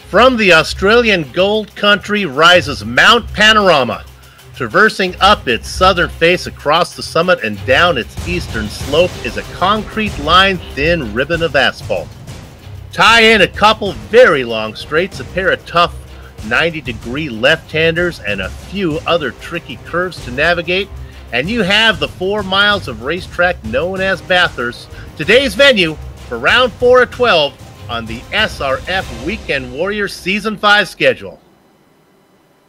From the Australian Gold Country rises Mount Panorama, traversing up its southern face across the summit and down its eastern slope is a concrete-lined thin ribbon of asphalt. Tie in a couple very long straights, a pair of tough 90-degree left-handers, and a few other tricky curves to navigate, and you have the 4 miles of racetrack known as Bathurst, today's venue for round 4 of 12 on the SRF Weekend Warrior Season 5 schedule.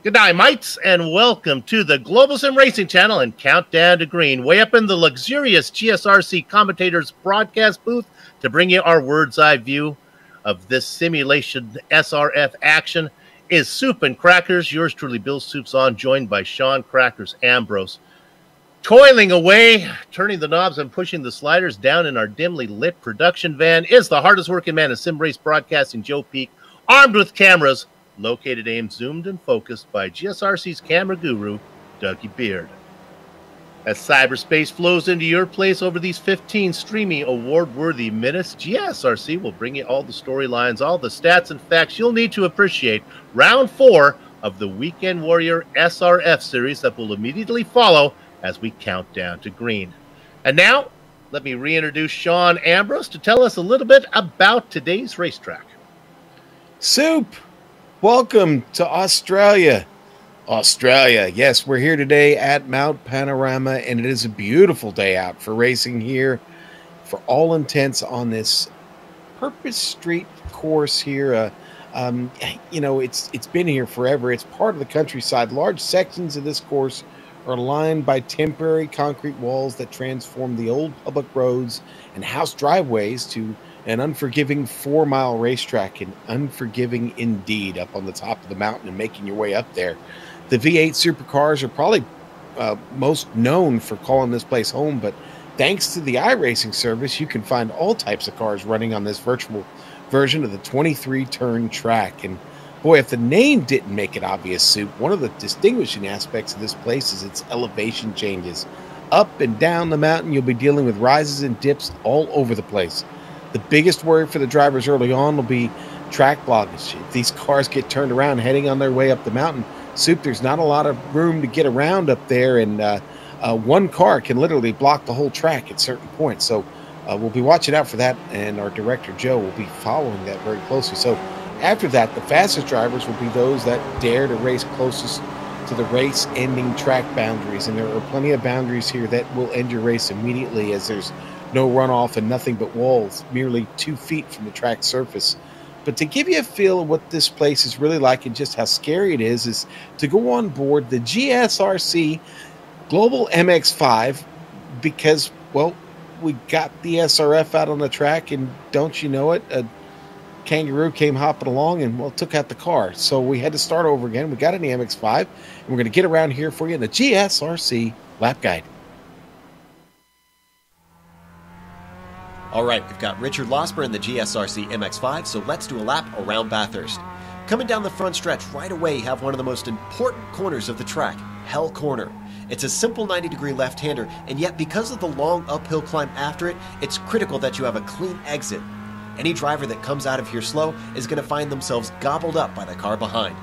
Good night, mates, and welcome to the Global SimRacing Channel and Countdown to Green, way up in the luxurious GSRC commentators broadcast booth to bring you our bird's-eye view of this simulation SRF action is Soup and Crackers, yours truly, Bill Soup's on, joined by Sean Crackers Ambrose. Toiling away, turning the knobs and pushing the sliders down in our dimly lit production van is the hardest working man in sim race broadcasting, Joe Peak, armed with cameras, located, aimed, zoomed, and focused by GSRC's camera guru, Dougie Beard. As cyberspace flows into your place over these 15 streaming award-worthy minutes, GSRC will bring you all the storylines, all the stats and facts you'll need to appreciate round 4 of the Weekend Warrior SRF series that will immediately follow as we count down to green. And now, let me reintroduce Sean Ambrose to tell us a little bit about today's racetrack. Soup, welcome to Australia. Australia, yes, we're here today at Mount Panorama, and it is a beautiful day out for racing here for all intents on this Purpose Street course here. You know, it's been here forever. It's part of the countryside. Large sections of this course are lined by temporary concrete walls that transform the old public roads and house driveways to an unforgiving 4-mile racetrack, and unforgiving indeed, up on the top of the mountain and making your way up there. The V8 supercars are probably most known for calling this place home, but thanks to the iRacing service, you can find all types of cars running on this virtual version of the 23-turn track. And boy, if the name didn't make it obvious, Soup, one of the distinguishing aspects of this place is its elevation changes. Up and down the mountain, you'll be dealing with rises and dips all over the place. The biggest worry for the drivers early on will be track blockage. If these cars get turned around heading on their way up the mountain, Soup, there's not a lot of room to get around up there, and one car can literally block the whole track at certain points. So we'll be watching out for that, and our director, Joe, will be following that very closely. So after that, the fastest drivers will be those that dare to race closest to the race-ending track boundaries, and there are plenty of boundaries here that will end your race immediately, as there's no runoff and nothing but walls, merely 2 feet from the track surface. But to give you a feel of what this place is really like and just how scary it is to go on board the GSRC Global MX-5, because, well, we got the SRF out on the track, and don't you know it, a kangaroo came hopping along and, well, took out the car. So we had to start over again. We got in the MX-5, and we're going to get around here for you in the GSRC Lap Guide. All right, we've got Richard Losper in the GSRC MX-5, so let's do a lap around Bathurst. Coming down the front stretch right away, you have one of the most important corners of the track, Hell Corner. It's a simple 90-degree left-hander, and yet because of the long uphill climb after it, it's critical that you have a clean exit. Any driver that comes out of here slow is going to find themselves gobbled up by the car behind.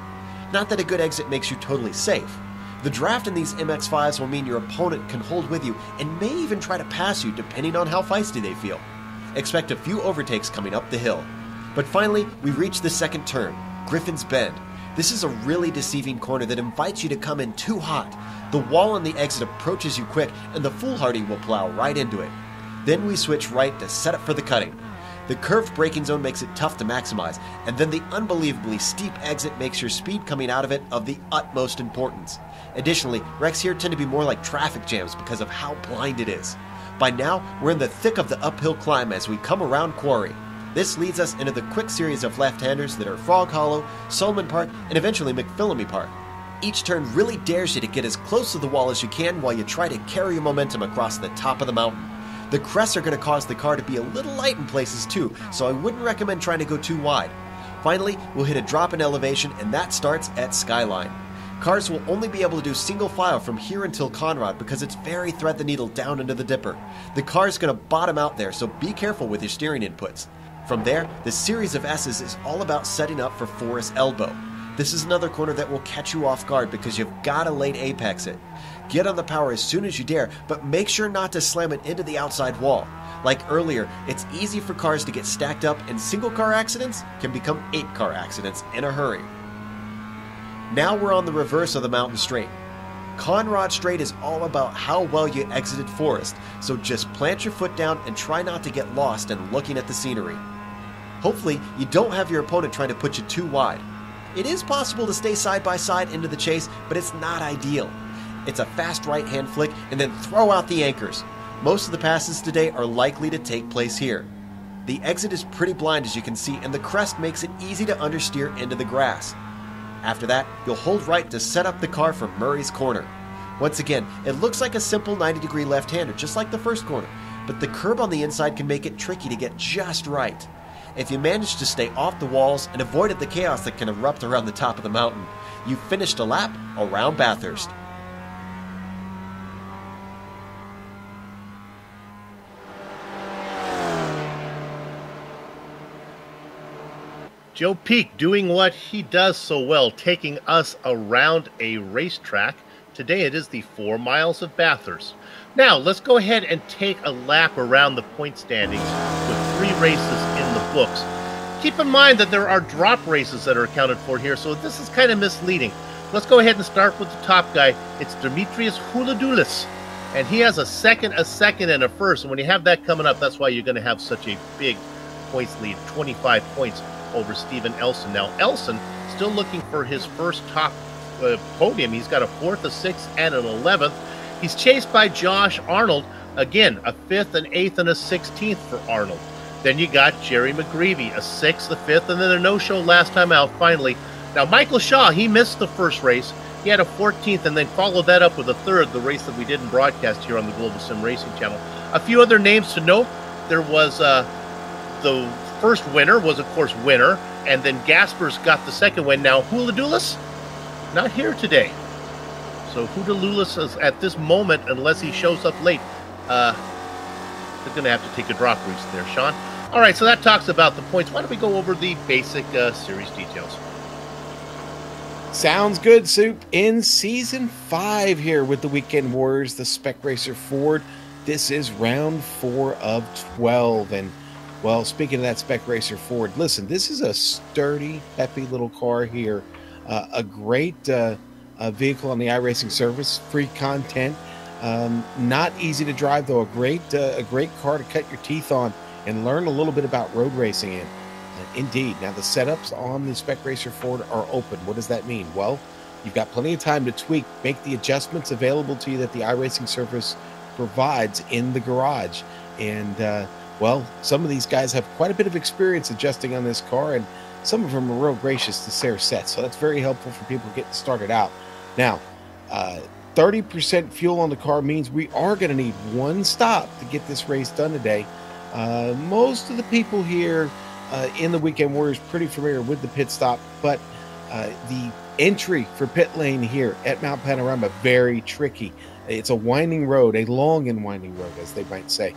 Not that a good exit makes you totally safe. The draft in these MX-5s will mean your opponent can hold with you and may even try to pass you depending on how feisty they feel. Expect a few overtakes coming up the hill. But finally, we reach the second turn, Griffin's Bend. This is a really deceiving corner that invites you to come in too hot. The wall on the exit approaches you quick, and the foolhardy will plow right into it. Then we switch right to set up for the cutting. The curved braking zone makes it tough to maximize, and then the unbelievably steep exit makes your speed coming out of it of the utmost importance. Additionally, wrecks here tend to be more like traffic jams because of how blind it is. By now, we're in the thick of the uphill climb as we come around Quarry. This leads us into the quick series of left-handers that are Frog Hollow, Solomon Park, and eventually McPhillamy Park. Each turn really dares you to get as close to the wall as you can while you try to carry your momentum across the top of the mountain. The crests are going to cause the car to be a little light in places too, so I wouldn't recommend trying to go too wide. Finally, we'll hit a drop in elevation, and that starts at Skyline. Cars will only be able to do single file from here until Conrad because it's very thread the needle down into the dipper. The car's going to bottom out there, so be careful with your steering inputs. From there, the series of S's is all about setting up for Forest Elbow. This is another corner that will catch you off guard because you've got to late apex it. Get on the power as soon as you dare, but make sure not to slam it into the outside wall. Like earlier, it's easy for cars to get stacked up, and single car accidents can become 8-car accidents in a hurry. Now we're on the reverse of the mountain straight. Conrod Straight is all about how well you exited Forest, so just plant your foot down and try not to get lost in looking at the scenery. Hopefully, you don't have your opponent trying to put you too wide. It is possible to stay side by side into the chase, but it's not ideal. It's a fast right hand flick and then throw out the anchors. Most of the passes today are likely to take place here. The exit is pretty blind as you can see, and the crest makes it easy to understeer into the grass. After that, you'll hold right to set up the car for Murray's corner. Once again, it looks like a simple 90-degree left-hander, just like the first corner, but the curb on the inside can make it tricky to get just right. If you manage to stay off the walls and avoided the chaos that can erupt around the top of the mountain, you've finished a lap around Bathurst. Joe Peak doing what he does so well, taking us around a racetrack. Today it is the 4 miles of Bathurst. Now, let's go ahead and take a lap around the point standings with 3 races in the books. Keep in mind that there are drop races that are accounted for here, so this is kind of misleading. Let's go ahead and start with the top guy. It's Demetrius Houladoulis, and he has a second, and a first. And when you have that coming up, that's why you're going to have such a big points lead, 25 points over Steven Elson. Now, Elson still looking for his first top podium. He's got a 4th, a 6th, and an 11th. He's chased by Josh Arnold. Again, a 5th, an 8th, and a 16th for Arnold. Then you got Jerry McGreevy, a 6th, a 5th, and then a no-show last time out finally. Now, Michael Shaw, he missed the first race. He had a 14th, and then followed that up with a 3rd, the race that we didn't broadcast here on the Global SimRacing Channel. A few other names to note. There was the first winner was, of course, Winner, and then Gaspers got the second win. Now, Houladoulis, not here today. So Houladoulis is at this moment, unless he shows up late, they're going to have to take a drop race there, Sean. All right, so that talks about the points. Why don't we go over the basic series details? Sounds good, Soup. In Season 5 here with the Weekend Warriors, the Spec Racer Ford. This is round 4 of 12. And, well, speaking of that Spec Racer Ford, listen, this is a sturdy, peppy little car here. A great vehicle on the iRacing service, free content. Not easy to drive, though. A great car to cut your teeth on and learn a little bit about road racing in. Indeed. Now, the setups on the Spec Racer Ford are open. What does that mean? Well, you've got plenty of time to tweak, make the adjustments available to you that the iRacing service provides in the garage. And, well, some of these guys have quite a bit of experience adjusting on this car, and some of them are real gracious to share sets. So that's very helpful for people getting started out. Now, 30% fuel on the car means we are going to need one stop to get this race done today. Most of the people here in the Weekend Warriors pretty familiar with the pit stop, but the entry for pit lane here at Mount Panorama, very tricky. It's a winding road, a long and winding road, as they might say.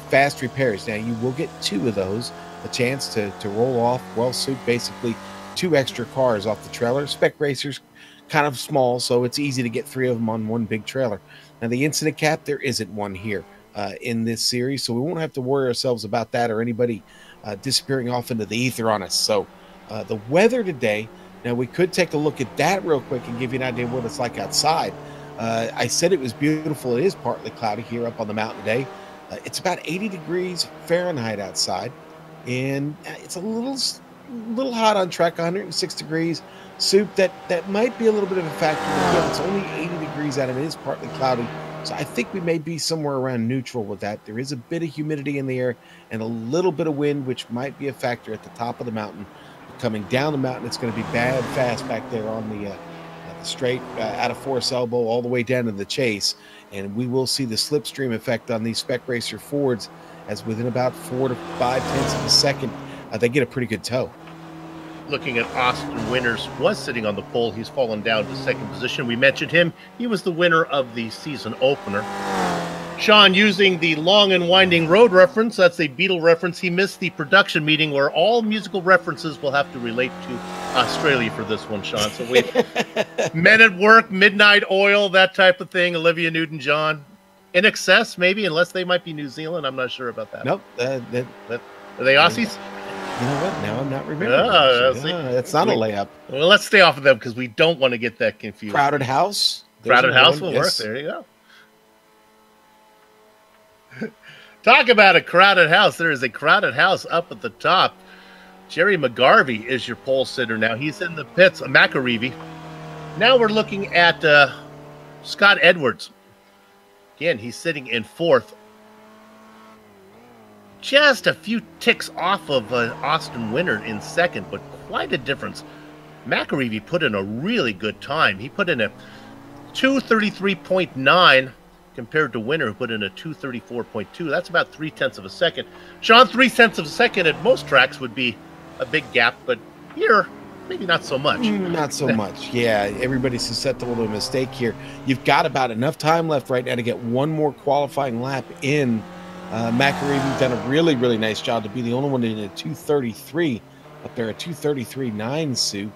Fast repairs. Now, you will get 2 of those, a chance to roll off, well, suit basically 2 extra cars off the trailer. Spec Racers, kind of small, so it's easy to get 3 of them on one big trailer. Now, the incident cap, there isn't one here in this series, so we won't have to worry ourselves about that or anybody disappearing off into the ether on us. So the weather today, now we could take a look at that real quick and give you an idea of what it's like outside. I said it was beautiful. It is partly cloudy here up on the mountain today. It's about 80 degrees Fahrenheit outside, and it's a little hot on track, 106 degrees. Soup, that might be a little bit of a factor. Again, it's only 80 degrees out and it is partly cloudy. So I think we may be somewhere around neutral with that. There is a bit of humidity in the air and a little bit of wind, which might be a factor at the top of the mountain. But coming down the mountain, it's going to be bad fast back there on the straight out of Forest Elbow all the way down to the chase. And we will see the slipstream effect on these Spec Racer Fords as within about 4 to 5 tenths of a second, they get a pretty good tow. Looking at Austin Winters, was sitting on the pole. He's fallen down to second position. We mentioned him. He was the winner of the season opener. Sean, using the long and winding road reference, that's a Beatle reference. He missed the production meeting where all musical references will have to relate to Australia for this one, Sean. So we Men at Work, Midnight Oil, that type of thing. Olivia Newton-John. In Excess, maybe, unless they might be New Zealand. I'm not sure about that. Nope. Are they Aussies? You know what? Now I'm not remembering. It's not a layup. Well, let's stay off of them because we don't want to get that confused. Crowded House. Crowded House will work. There you go. Talk about a crowded house. There is a crowded house up at the top. Jerry McGarvey is your pole sitter now. He's in the pits. McAreevy. Now we're looking at Scott Edwards. Again, he's sitting in fourth. Just a few ticks off of Austin Winter in second, but quite a difference. McAreevy put in a really good time. He put in a 2:33.9 compared to Winter, who put in a 2:34.2. That's about 0.3 of a second. Sean, 0.3 of a second at most tracks would be a big gap, but here, maybe not so much. Not so much. Yeah, everybody's susceptible to a mistake here. You've got about enough time left right now to get one more qualifying lap in. McAreevy's done a really, really nice job to be the only one in a 2:33 up there, a 2:33.9 Soup.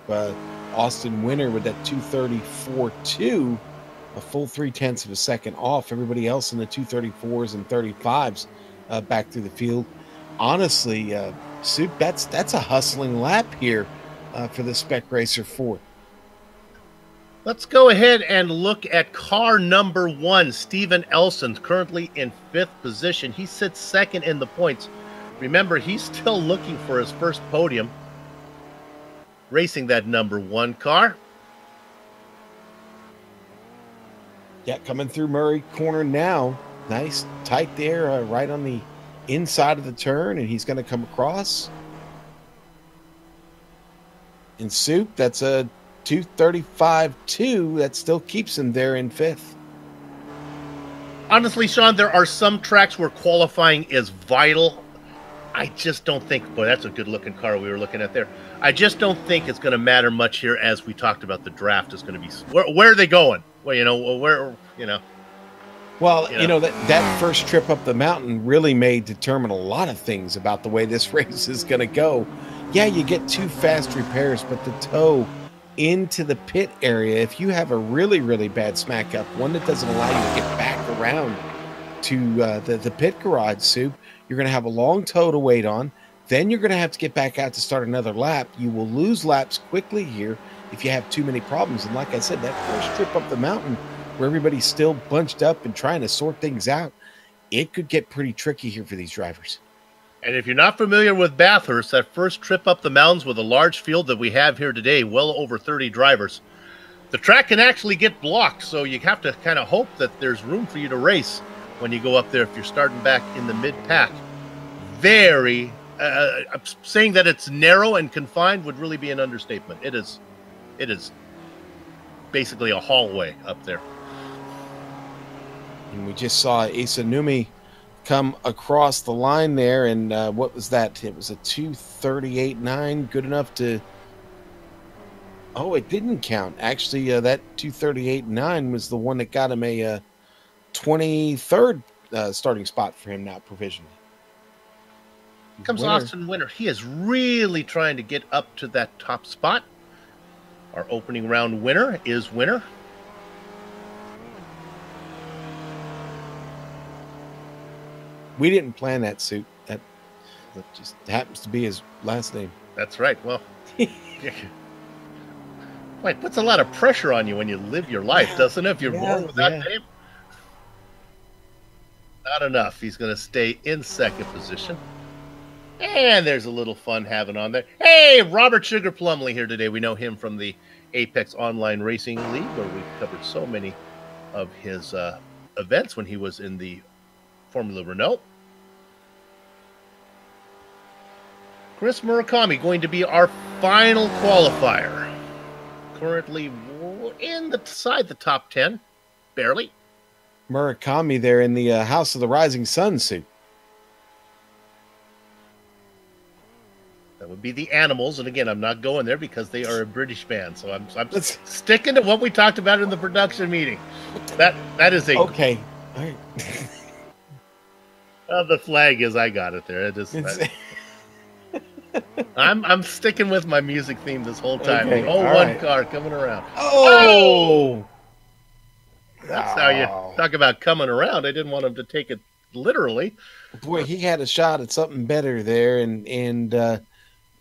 Austin Winter with that 2:34.2, a full 0.3 of a second off. Everybody else in the 2:34s and 35s back through the field. Honestly, Soup, that's a hustling lap here for the Spec Racer 4. Let's go ahead and look at car number 1, Steven Elson, currently in 5th position. He sits second in the points. Remember, he's still looking for his first podium, racing that number 1 car. Yeah, coming through Murray Corner now. Nice, tight there, right on the inside of the turn, and he's going to come across. In Soup, that's a 2:35.2. That still keeps him there in 5th. Honestly, Sean, there are some tracks where qualifying is vital. I just don't think, boy, that's a good-looking car we were looking at there. I just don't think it's going to matter much here, as we talked about. The draft is going to be, where are they going? Well, Well, that first trip up the mountain really may determine a lot of things about the way this race is going to go. Yeah, you get 2 fast repairs, but the tow into the pit area, if you have a really, really bad smack up, one that doesn't allow you to get back around to the pit garage, Soup, you're going to have a long tow to wait on. Then you're going to have to get back out to start another lap. You will lose laps quickly here if you have too many problems. And like I said, that first trip up the mountain where everybody's still bunched up and trying to sort things out, it could get pretty tricky here for these drivers. And if you're not familiar with Bathurst, that first trip up the mountains with a large field that we have here today, well over 30 drivers, the track can actually get blocked. So you have to kind of hope that there's room for you to race when you go up there if you're starting back in the mid-pack. Saying that it's narrow and confined would really be an understatement. It is basically a hallway up there. And we just saw Asa Numi come across the line there, and what was that? It was a 2:38.9, good enough to... Oh, it didn't count. Actually, that 2:38.9 was the one that got him a 23rd starting spot for him now, provisionally. Here comes Austin Winter. He is really trying to get up to that top spot. Our opening round winner is Winter. We didn't plan that, Suit. That just happens to be his last name. That's right. Well, it puts a lot of pressure on you when you live your life, doesn't it? If you're born with that name. Not enough. He's going to stay in second position. And there's a little fun having on there. Hey, Robert Sugar Plumley here today. We know him from the Apex Online Racing League, where we've covered so many of his events when he was in the Formula Renault. Chris Murakami going to be our final qualifier. Currently inside the top 10, barely. Murakami there in the House of the Rising Sun suit. That would be the Animals, and again, I'm not going there because they are a British band, so I'm sticking to what we talked about in the production meeting. That is a okay. All right. The flag is, I got it there. I'm sticking with my music theme this whole time. Okay, The all 01 right. car coming around. Oh! That's how you talk about coming around. I didn't want him to take it literally. Boy, he had a shot at something better there, and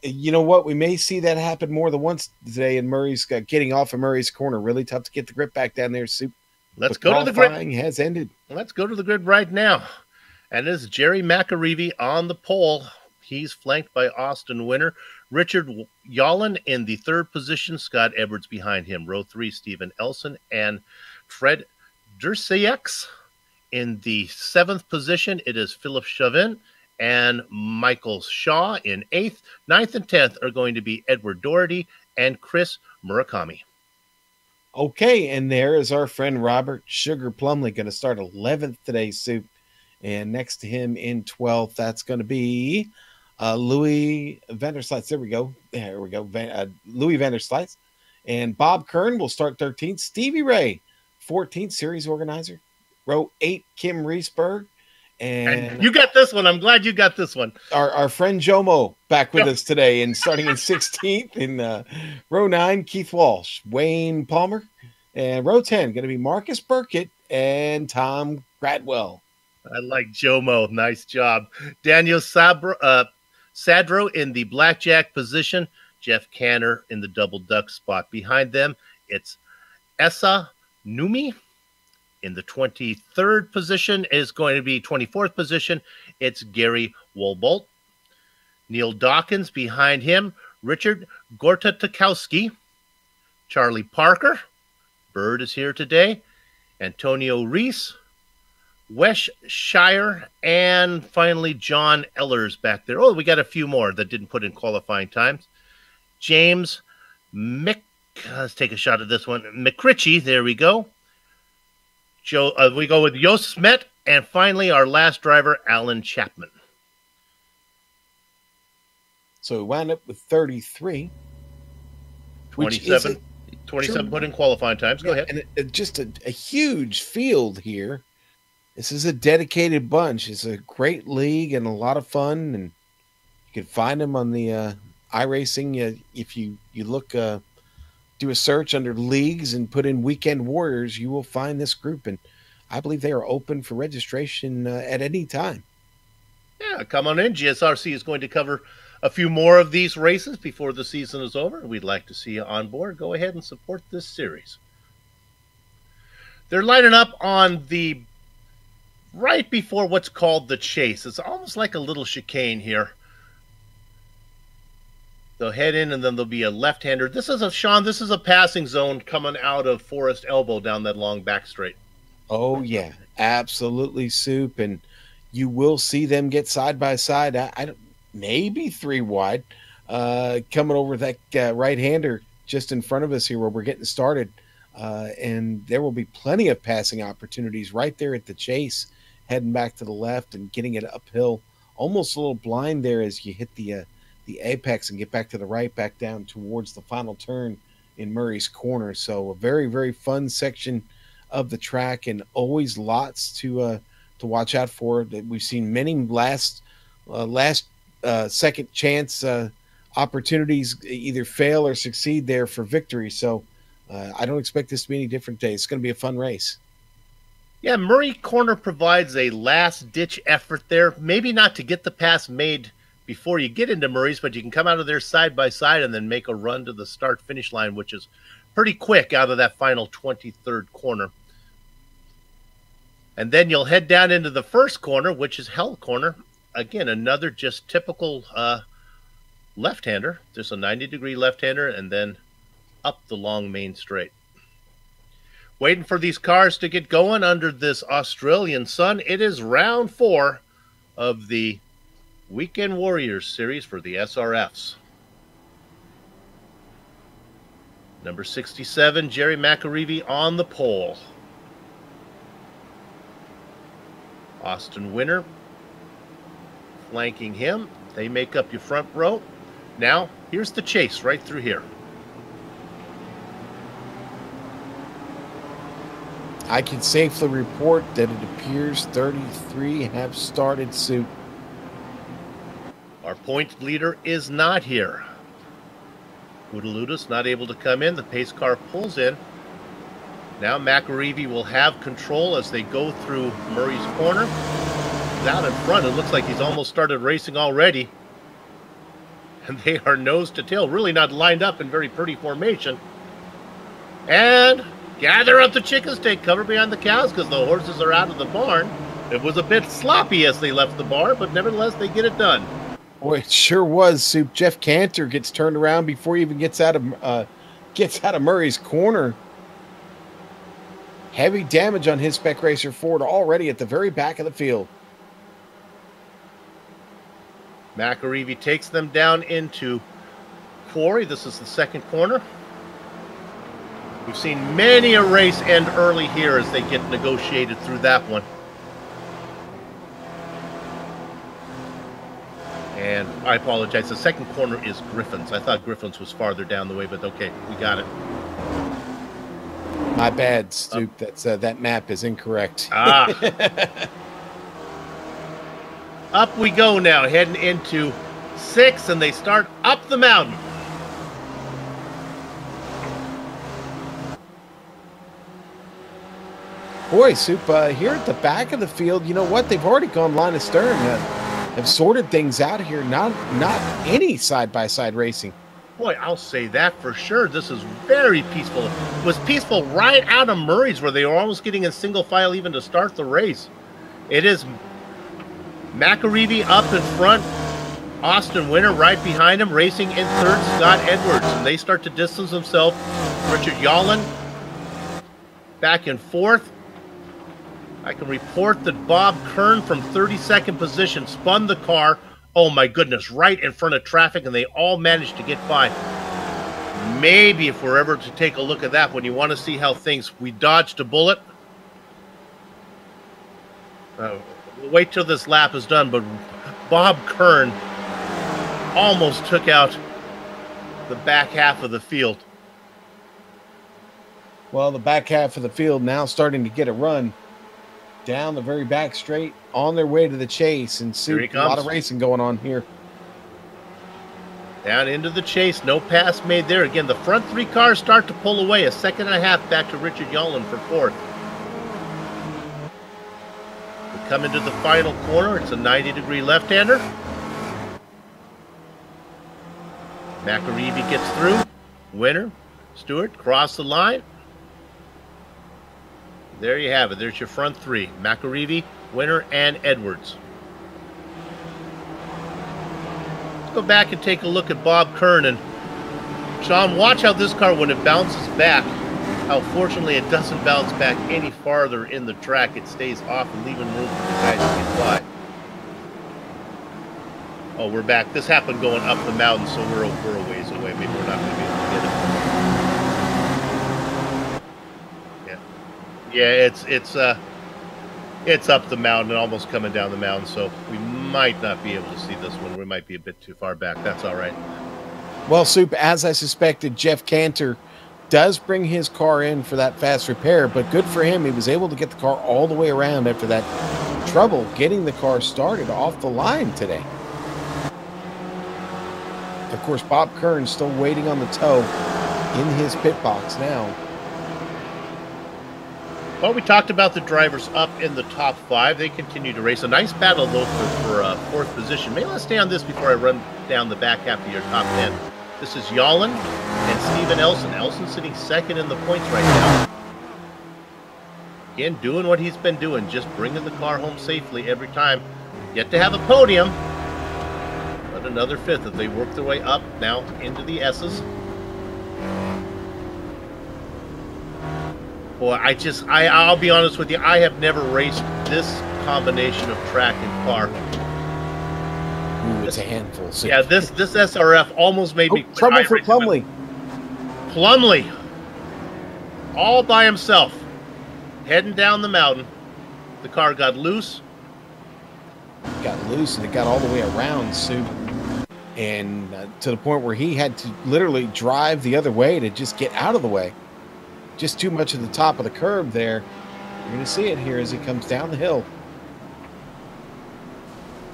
you know what? We may see that happen more than once today. And Murray's getting off of Murray's corner. Really tough to get the grip back down there. Soup. Let's go to the grid. Has ended. Let's go to the grid right now. And this is Jerry McAreevy on the pole. He's flanked by Austin Winter. Richard Yolland in the third position. Scott Edwards behind him. Row 3, Stephen Elson and Fred Dursayex. In the 7th position, it is Philip Chauvin and Michael Shaw in 8th. 9th and 10th are going to be Edward Doherty and Chris Murakami. Okay, and there is our friend Robert Sugar Plumley going to start 11th today, Soup. And next to him in 12th, that's going to be Louis Vanderslice. There we go. Louis Vanderslice. And Bob Kern will start 13th. Stevie Ray, 14th, series organizer. Row 8, Kim Reesberg. And you got this one. I'm glad you got this one. Our friend Jomo back with us today and starting in 16th. In row 9, Keith Walsh, Wayne Palmer. And row 10, going to be Marcus Burkett and Tom Gradwell. I like Jomo. Nice job. Daniel Sadro in the blackjack position. Jeff Canner in the double duck spot. Behind them, it's Essa Numi. In the 23rd position is going to be 24th position. It's Gary Wolbolt. Neil Dawkins behind him. Richard Gortatakowski. Charlie Parker. Bird is here today. Antonio Reese. Wes Shire. And finally, John Ellers back there. Oh, we got a few more that didn't put in qualifying times. James let's take a shot at this one. McRitchie. There we go. We go with Jos Smet, and finally our last driver, Alan Chapman. So we wound up with 33. 27 put in qualifying times. Go ahead. And just a huge field here. This is a dedicated bunch. It's a great league and a lot of fun. And you can find them on the iRacing. If you look... do a search under leagues and put in Weekend Warriors, you will find this group. And I believe they are open for registration at any time. Yeah, come on in. GSRC is going to cover a few more of these races before the season is over. We'd like to see you on board. Go ahead and support this series. They're lining up on the right before what's called the chase. It's almost like a little chicane here. They'll head in, and then there'll be a left-hander. This is a passing zone coming out of Forest Elbow down that long back straight. Oh, yeah. Absolutely, Soup. And you will see them get side by side. Maybe 3 wide. Coming over that right-hander just in front of us here where we're getting started. And there will be plenty of passing opportunities right there at the chase, heading back to the left and getting it uphill. Almost a little blind there as you hit the apex and get back to the right, back down towards the final turn in Murray's Corner. So a very, very fun section of the track, and always lots to watch out for. We've seen many last second chance opportunities either fail or succeed there for victory. So I don't expect this to be any different day. It's going to be a fun race. Yeah, Murray Corner provides a last-ditch effort there. Maybe not to get the pass made before you get into Murray's, but you can come out of there side by side and then make a run to the start-finish line, which is pretty quick out of that final 23rd corner. And then you'll head down into the first corner, which is Hell Corner. Again, another just typical left-hander. There's a 90-degree left-hander and then up the long main straight. Waiting for these cars to get going under this Australian sun. It is round 4 of the Weekend Warriors series for the SRFs. Number 67, Jerry McAreevy on the pole. Austin Winter flanking him. They make up your front row. Now, here's the chase right through here. I can safely report that it appears 33 have started suit. Our point leader is not here. Udaludis not able to come in. The pace car pulls in. Now McAreevy will have control as they go through Murray's corner. He's out in front. It looks like he's almost started racing already. And they are nose to tail, really not lined up in very pretty formation. And gather up the chickens, take cover behind the cows because the horses are out of the barn. It was a bit sloppy as they left the barn, but nevertheless they get it done. Boy, it sure was, Soup. Jeff Cantor gets turned around before he even gets out of Murray's corner. Heavy damage on his Spec Racer Ford already at the very back of the field. McAreevy takes them down into Quarry. This is the second corner. We've seen many a race end early here as they get negotiated through that one. And I apologize, the second corner is Griffin's. I thought Griffin's was farther down the way, but okay, we got it. My bad, Stoop. That map is incorrect. Up we go now, heading into 6, and they start up the mountain. Boy, Soup, here at the back of the field, you know what? They've already gone line of stern. Have sorted things out here. Not any side-by-side racing. Boy, I'll say that for sure. This is very peaceful. It was peaceful right out of Murray's where they were almost getting in single file even to start the race. It is McAreevy up in front. Austin Winter right behind him. Racing in third, Scott Edwards. And they start to distance themselves. Richard Yallen back in fourth. I can report that Bob Kern from 32nd position spun the car, oh my goodness, right in front of traffic, and they all managed to get by. Maybe if we're ever to take a look at that, when you want to see how we dodged a bullet. We'll wait till this lap is done, but Bob Kern almost took out the back half of the field. Well, the back half of the field now starting to get a run. Down the very back straight, on their way to the chase, and see a lot of racing going on here. Down into the chase, no pass made there. Again, the front 3 cars start to pull away. A second and a half back to Richard Yallen for fourth. We come into the final corner. It's a 90-degree left-hander. McAreevy gets through. Winner, Stewart, cross the line. There you have it. There's your front 3. McAreevy, Winter, and Edwards. Let's go back and take a look at Bob Kern. And Sean, watch how this car, when it bounces back, how fortunately it doesn't bounce back any farther in the track. It stays off and leaving room for the guys to get by. Oh, we're back. This happened going up the mountain, so we're a ways away. Maybe we're not going to be able to get it. Yeah, it's up the mountain and almost coming down the mountain, so we might not be able to see this one. We might be a bit too far back. That's all right. Well, Soup, as I suspected, Jeff Cantor does bring his car in for that fast repair, but good for him. He was able to get the car all the way around after that trouble getting the car started off the line today. Of course, Bob Kern's still waiting on the tow in his pit box now. Well, we talked about the drivers up in the top 5. They continue to race. A nice battle, though, for fourth position. Maybe let's stay on this before I run down the back half of your top 10. This is Yallen and Steven Elson. Elson sitting second in the points right now. Again, doing what he's been doing, just bringing the car home safely every time. Yet to have a podium, but another fifth as they work their way up now into the S's. Boy, I'll be honest with you, I have never raced this combination of track and car. Ooh, it's a handful. So yeah, this SRF almost made me... Trouble for Plumley. Plumley, all by himself, heading down the mountain. The car got loose. It got loose, and it got all the way around, Sue. And to the point where he had to literally drive the other way to just get out of the way. Just too much at the top of the curb there. You're going to see it here as he comes down the hill.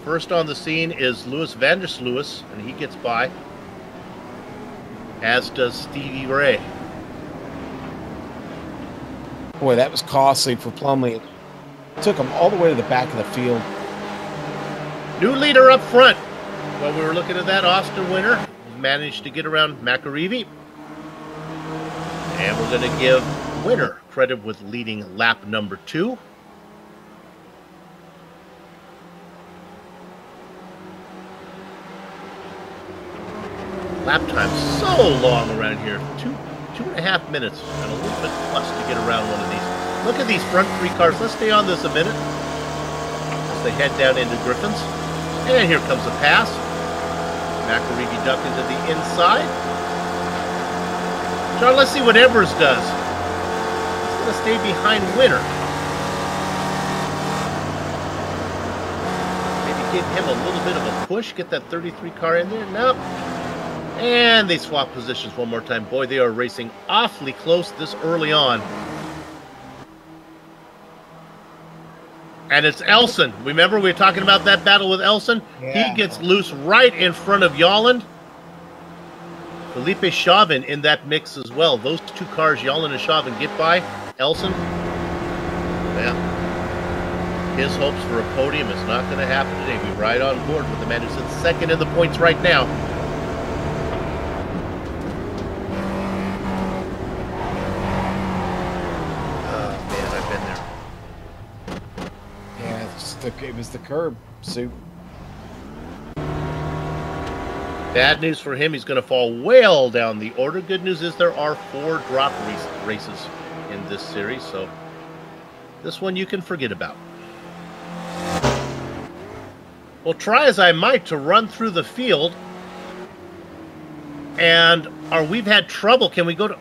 First on the scene is Louis Vandersluis, and he gets by, as does Stevie Ray. Boy, that was costly for Plumley. It took him all the way to the back of the field. New leader up front. While we were looking at that, Austin Winter managed to get around McAreevy. And we're going to give Winter credit with leading lap number 2. Lap time so long around here. 2.5 minutes and a little bit plus to get around one of these. Look at these front 3 cars. Let's stay on this a minute as they head down into Griffin's. And here comes a pass. McAreevy ducked into the inside. John, let's see what Edwards does. He's going to stay behind Winter. Maybe give him a little bit of a push, get that 33 car in there. Nope. And they swap positions one more time. Boy, they are racing awfully close this early on. And it's Elson. Remember we were talking about that battle with Elson? Yeah. He gets loose right in front of Yolland. Felipe Chauvin in that mix as well. Those 2 cars, Yolland and Chauvin, get by Elson. Well, his hopes for a podium is not going to happen today. We ride on board with the man who's in second in the points right now. It was the curb, Sue. Bad news for him, he's going to fall well down the order. Good news is there are 4 drop races in this series, so this one you can forget about. Well, try as I might to run through the field, and we've had trouble. Can we go to...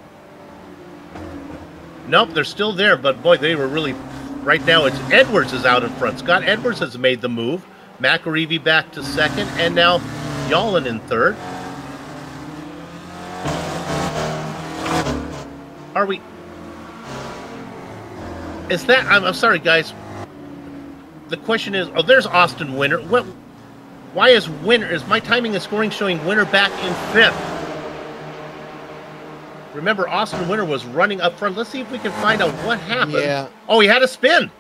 Nope, they're still there, but boy, they were really... Right now, it's Edwards is out in front. Scott Edwards has made the move. McAreevy back to second, and now Yolland in third. Are we... Is that... I'm sorry, guys. The question is... Oh, there's Austin Winter. What? Why is Winter... Is my timing and scoring showing Winter back in 5th? Remember, Austin Winter was running up front. Let's see if we can find out what happened. Yeah. Oh, he had a spin.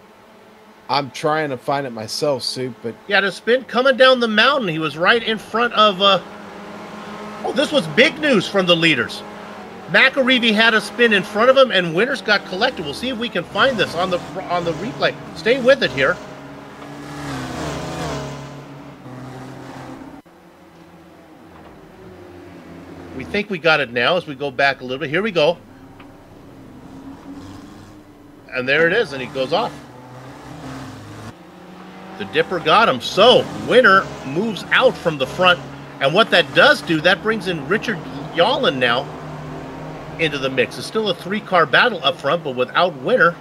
I'm trying to find it myself, Soup, but... He had a spin coming down the mountain. He was right in front of... Oh, this was big news from the leaders. McAreevy had a spin in front of him, and Winters got collected. We'll see if we can find this on the replay. Stay with it here. We think we got it now as we go back a little bit. Here we go. And there it is, and he goes off. The dipper got him. So, Winter moves out from the front. And what that does do, that brings in Richard Yolland now into the mix. It's still a 3-car battle up front, but without Winter.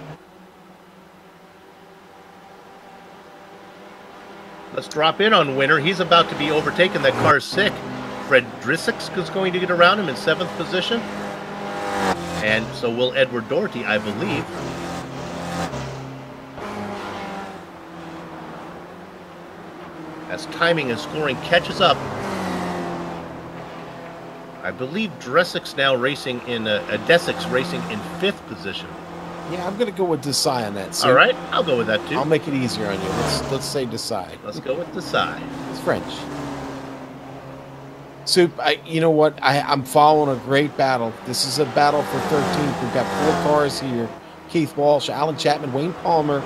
Let's drop in on Winter. He's about to be overtaken. That car's sick. Fred Drisix is going to get around him in 7th position. And so will Edward Doherty, I believe. As timing and scoring catches up. I believe Dresix now racing in Desix racing in 5th position. Yeah, I'm going to go with Desai on that. So all right, I'll go with that too. I'll make it easier on you. Let's say Desai. Let's go with Desai. It's French. Soup, you know what? I'm following a great battle. This is a battle for 13th. We've got 4 cars here. Keith Walsh, Alan Chapman, Wayne Palmer,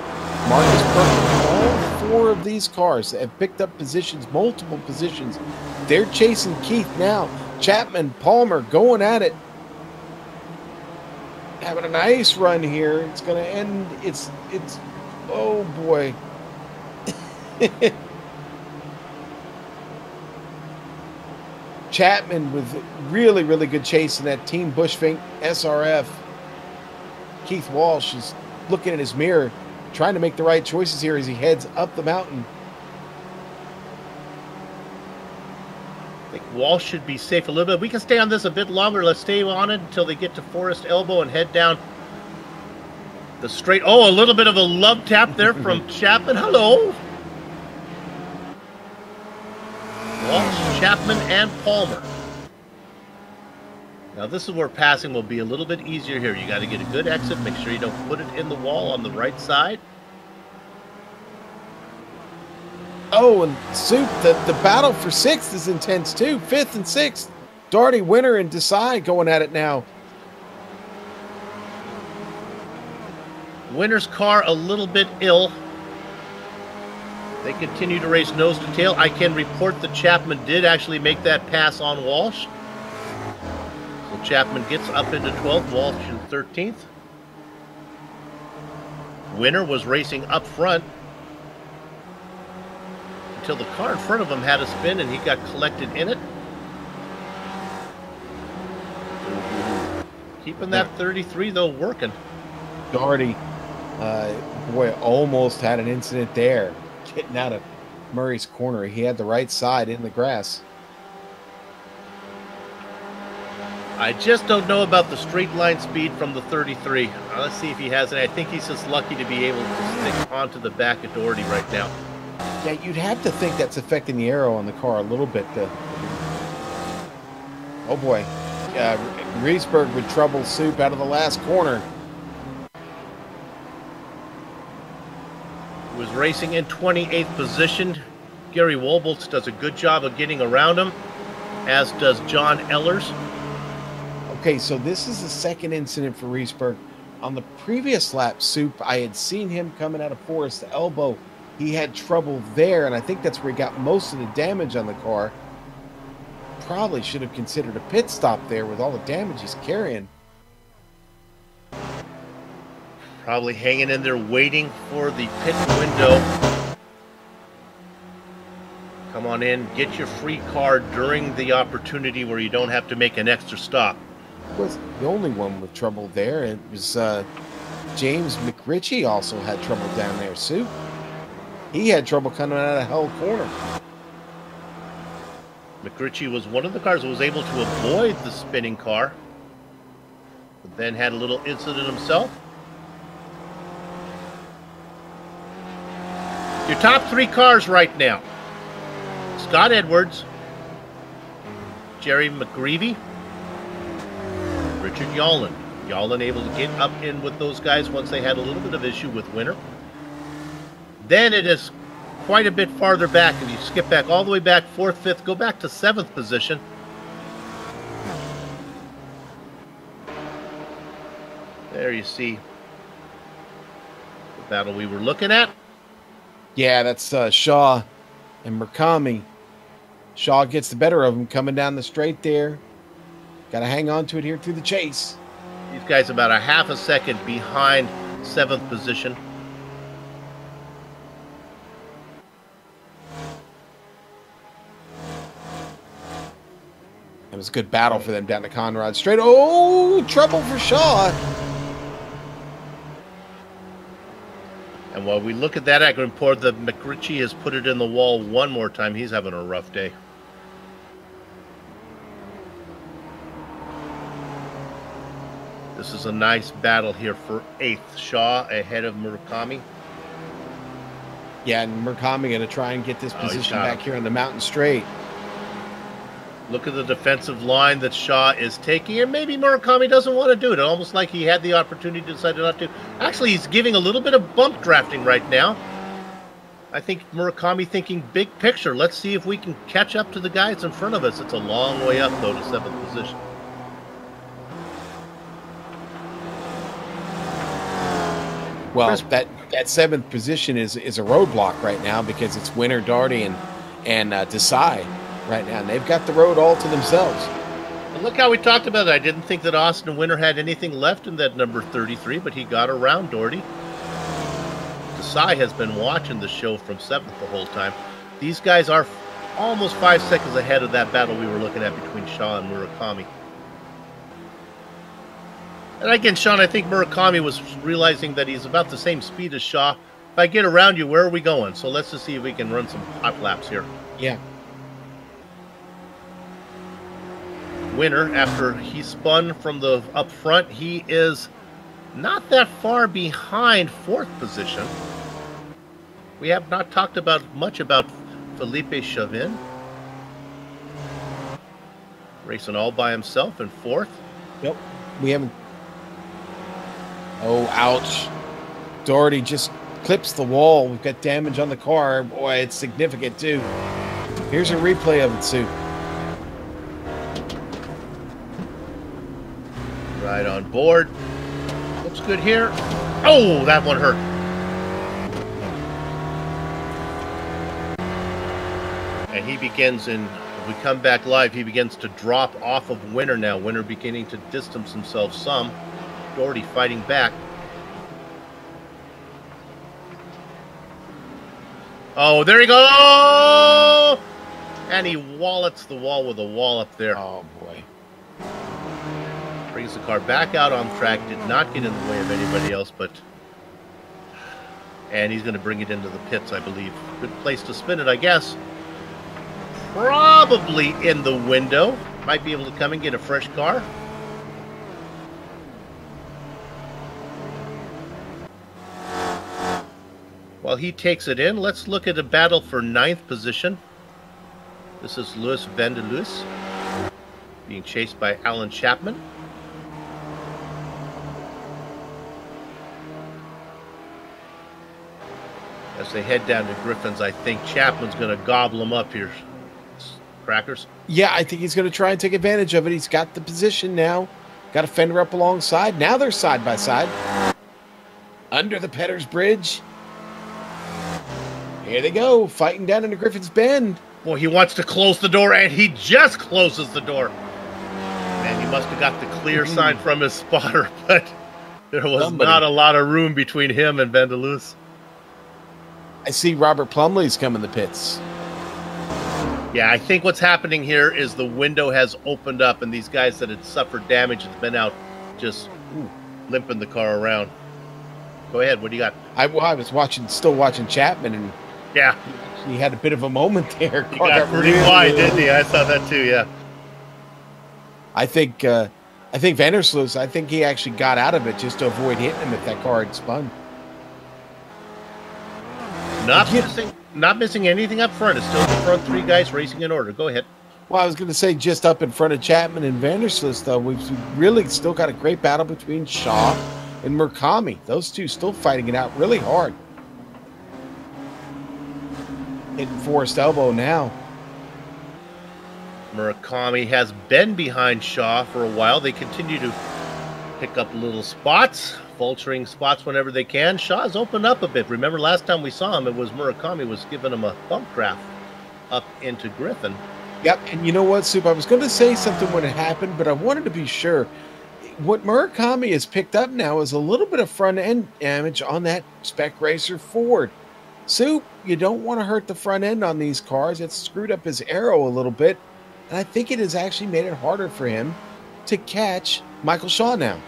Marcus Perkins. All 4 of these cars have picked up positions, multiple positions. They're chasing Keith now. Chapman, Palmer going at it. Having a nice run here. It's going to end. It's oh boy. Chapman with really, really good chase in that Team Bushfink SRF. Keith Walsh is looking in his mirror, trying to make the right choices here as he heads up the mountain. I think Walsh should be safe a little bit. We can stay on this a bit longer. Let's stay on it until they get to Forest Elbow and head down The straight, oh, a little bit of a love tap there from Chapman. Hello. Walsh, Chapman, and Palmer. Now this is where passing will be a little bit easier here. You got to get a good exit. Make sure you don't put it in the wall on the right side. Oh, and Soup, the battle for 6th is intense too. 5th and 6th. Darty, Winner, and Desai going at it now. Winner's car a little bit ill. They continue to race nose to tail. I can report that Chapman did actually make that pass on Walsh. So Chapman gets up into 12th, Walsh in 13th. Winner was racing up front until the car in front of him had a spin and he got collected in it. Keeping that 33 though working. Darty, boy, almost had an incident there. Getting out of Murray's corner. He had the right side in the grass. I just don't know about the straight line speed from the 33. Let's see if he has it. I think he's just lucky to be able to stick onto the back of Doherty right now. Yeah, you'd have to think that's affecting the aero on the car a little bit. Oh boy. Riesberg would trouble Soup out of the last corner. Was racing in 28th position. Gary Wolboltz does a good job of getting around him, as does John Ellers. Okay, so this is the second incident for Riesberg. On the previous lap, Soup, I had seen him coming out of Forest Elbow. He had trouble there, and I think that's where he got most of the damage on the car. Probably should have considered a pit stop there with all the damage he's carrying. Probably hanging in there waiting for the pit window. Come on in, get your free car during the opportunity where you don't have to make an extra stop. Was the only one with trouble there. It was James McRitchie also had trouble down there, Soup. He had trouble coming out of Hell Corner. McRitchie was one of the cars that was able to avoid the spinning car, but then had a little incident himself. Your top 3 cars right now: Scott Edwards, Jerry McGreevy, Richard Yallen. Yallen able to get up in with those guys once they had a little bit of issue with Winner. Then it is quite a bit farther back. If you skip back all the way back, 4th, 5th, go back to 7th position. There you see the battle we were looking at. Yeah, that's Shaw and Murakami. Shaw gets the better of him coming down the straight there. Got to hang on to it here through the chase. These guys about a half a second behind 7th position. It was a good battle for them down to Conrad straight. Oh, trouble for Shaw. And while we look at that, I can report that McRitchie has put it in the wall one more time. He's having a rough day. This is a nice battle here for 8th. Shaw ahead of Murakami. Yeah, and Murakami going to try and get this position back here on the mountain straight. Look at the defensive line that Shaw is taking, and maybe Murakami doesn't want to do it. Almost like he had the opportunity to decide not to. Actually, he's giving a little bit of bump drafting right now. I think Murakami thinking big picture. Let's see if we can catch up to the guys in front of us. It's a long way up, though, to 7th position. Well, that 7th position is a roadblock right now because it's Winner, Darty, and Desai right now, and they've got the road all to themselves. And look how we talked about it. I didn't think that Austin Winner had anything left in that number 33, but he got around Doherty. Desai has been watching the show from 7th the whole time. These guys are almost 5 seconds ahead of that battle we were looking at between Shaw and Murakami. And again, Sean, I think Murakami was realizing that he's about the same speed as Shaw. If I get around you, where are we going? So let's just see if we can run some hot laps here. Yeah. Winner, after he spun from the up front, he is not that far behind 4th position. We have not talked much about Felipe Chavin. Racing all by himself in 4th. Yep. We haven't. Oh, ouch. Doherty just clips the wall. We've got damage on the car. Boy, it's significant too. Here's a replay of it, Sue. Right on board. Looks good here. Oh, that one hurt. And he begins if we come back live, he begins to drop off of Winner now. Winner beginning to distance himself some. Doherty fighting back. Oh, there he goes! And he wallets the wall with a wall up there. Oh, boy. Brings the car back out on track. Did not get in the way of anybody else, but... And he's going to bring it into the pits, I believe. Good place to spin it, I guess. Probably in the window. Might be able to come and get a fresh car. While he takes it in, let's look at a battle for 9th position. This is Louis Van der Loos being chased by Alan Chapman. As they head down to Griffin's, I think Chapman's going to gobble them up here. Crackers? Yeah, I think he's going to try and take advantage of it. He's got the position now. Got a fender up alongside. Now they're side by side. Under the Petters Bridge. Here they go, fighting down into Griffin's Bend. Boy, he wants to close the door, and he just closes the door. Man, he must have got the clear sign from his spotter, but there was not a lot of room between him and Van der Loos. I see Robert Plumley's coming the pits. Yeah, I think what's happening here is the window has opened up, and these guys that had suffered damage have been out just limping the car around. Go ahead, what do you got? I was still watching Chapman, and yeah, he had a bit of a moment there. He got pretty wide, didn't he? I saw that too, yeah. I think Van der Sloot, I think he actually got out of it just to avoid hitting him if that car had spun. Not missing anything up front. It's still the front 3 guys racing in order. Go ahead. Well, I was going to say just up in front of Chapman and Van der Sloot, though, we've really still got a great battle between Shaw and Murakami. Those two still fighting it out really hard. Hitting Forrest Elbow now. Murakami has been behind Shaw for a while. They continue to pick up little spots, vulturing spots whenever they can. Shaw's opened up a bit. Remember last time we saw him, it was Murakami was giving him a bump draft up into Griffin. Yep, and you know what, Soup? I was going to say something when it happened, but I wanted to be sure. What Murakami has picked up now is a little bit of front end damage on that Spec Racer Ford. Soup, you don't want to hurt the front end on these cars. It's screwed up his aero a little bit, and I think it has actually made it harder for him to catch Michael Shaw now.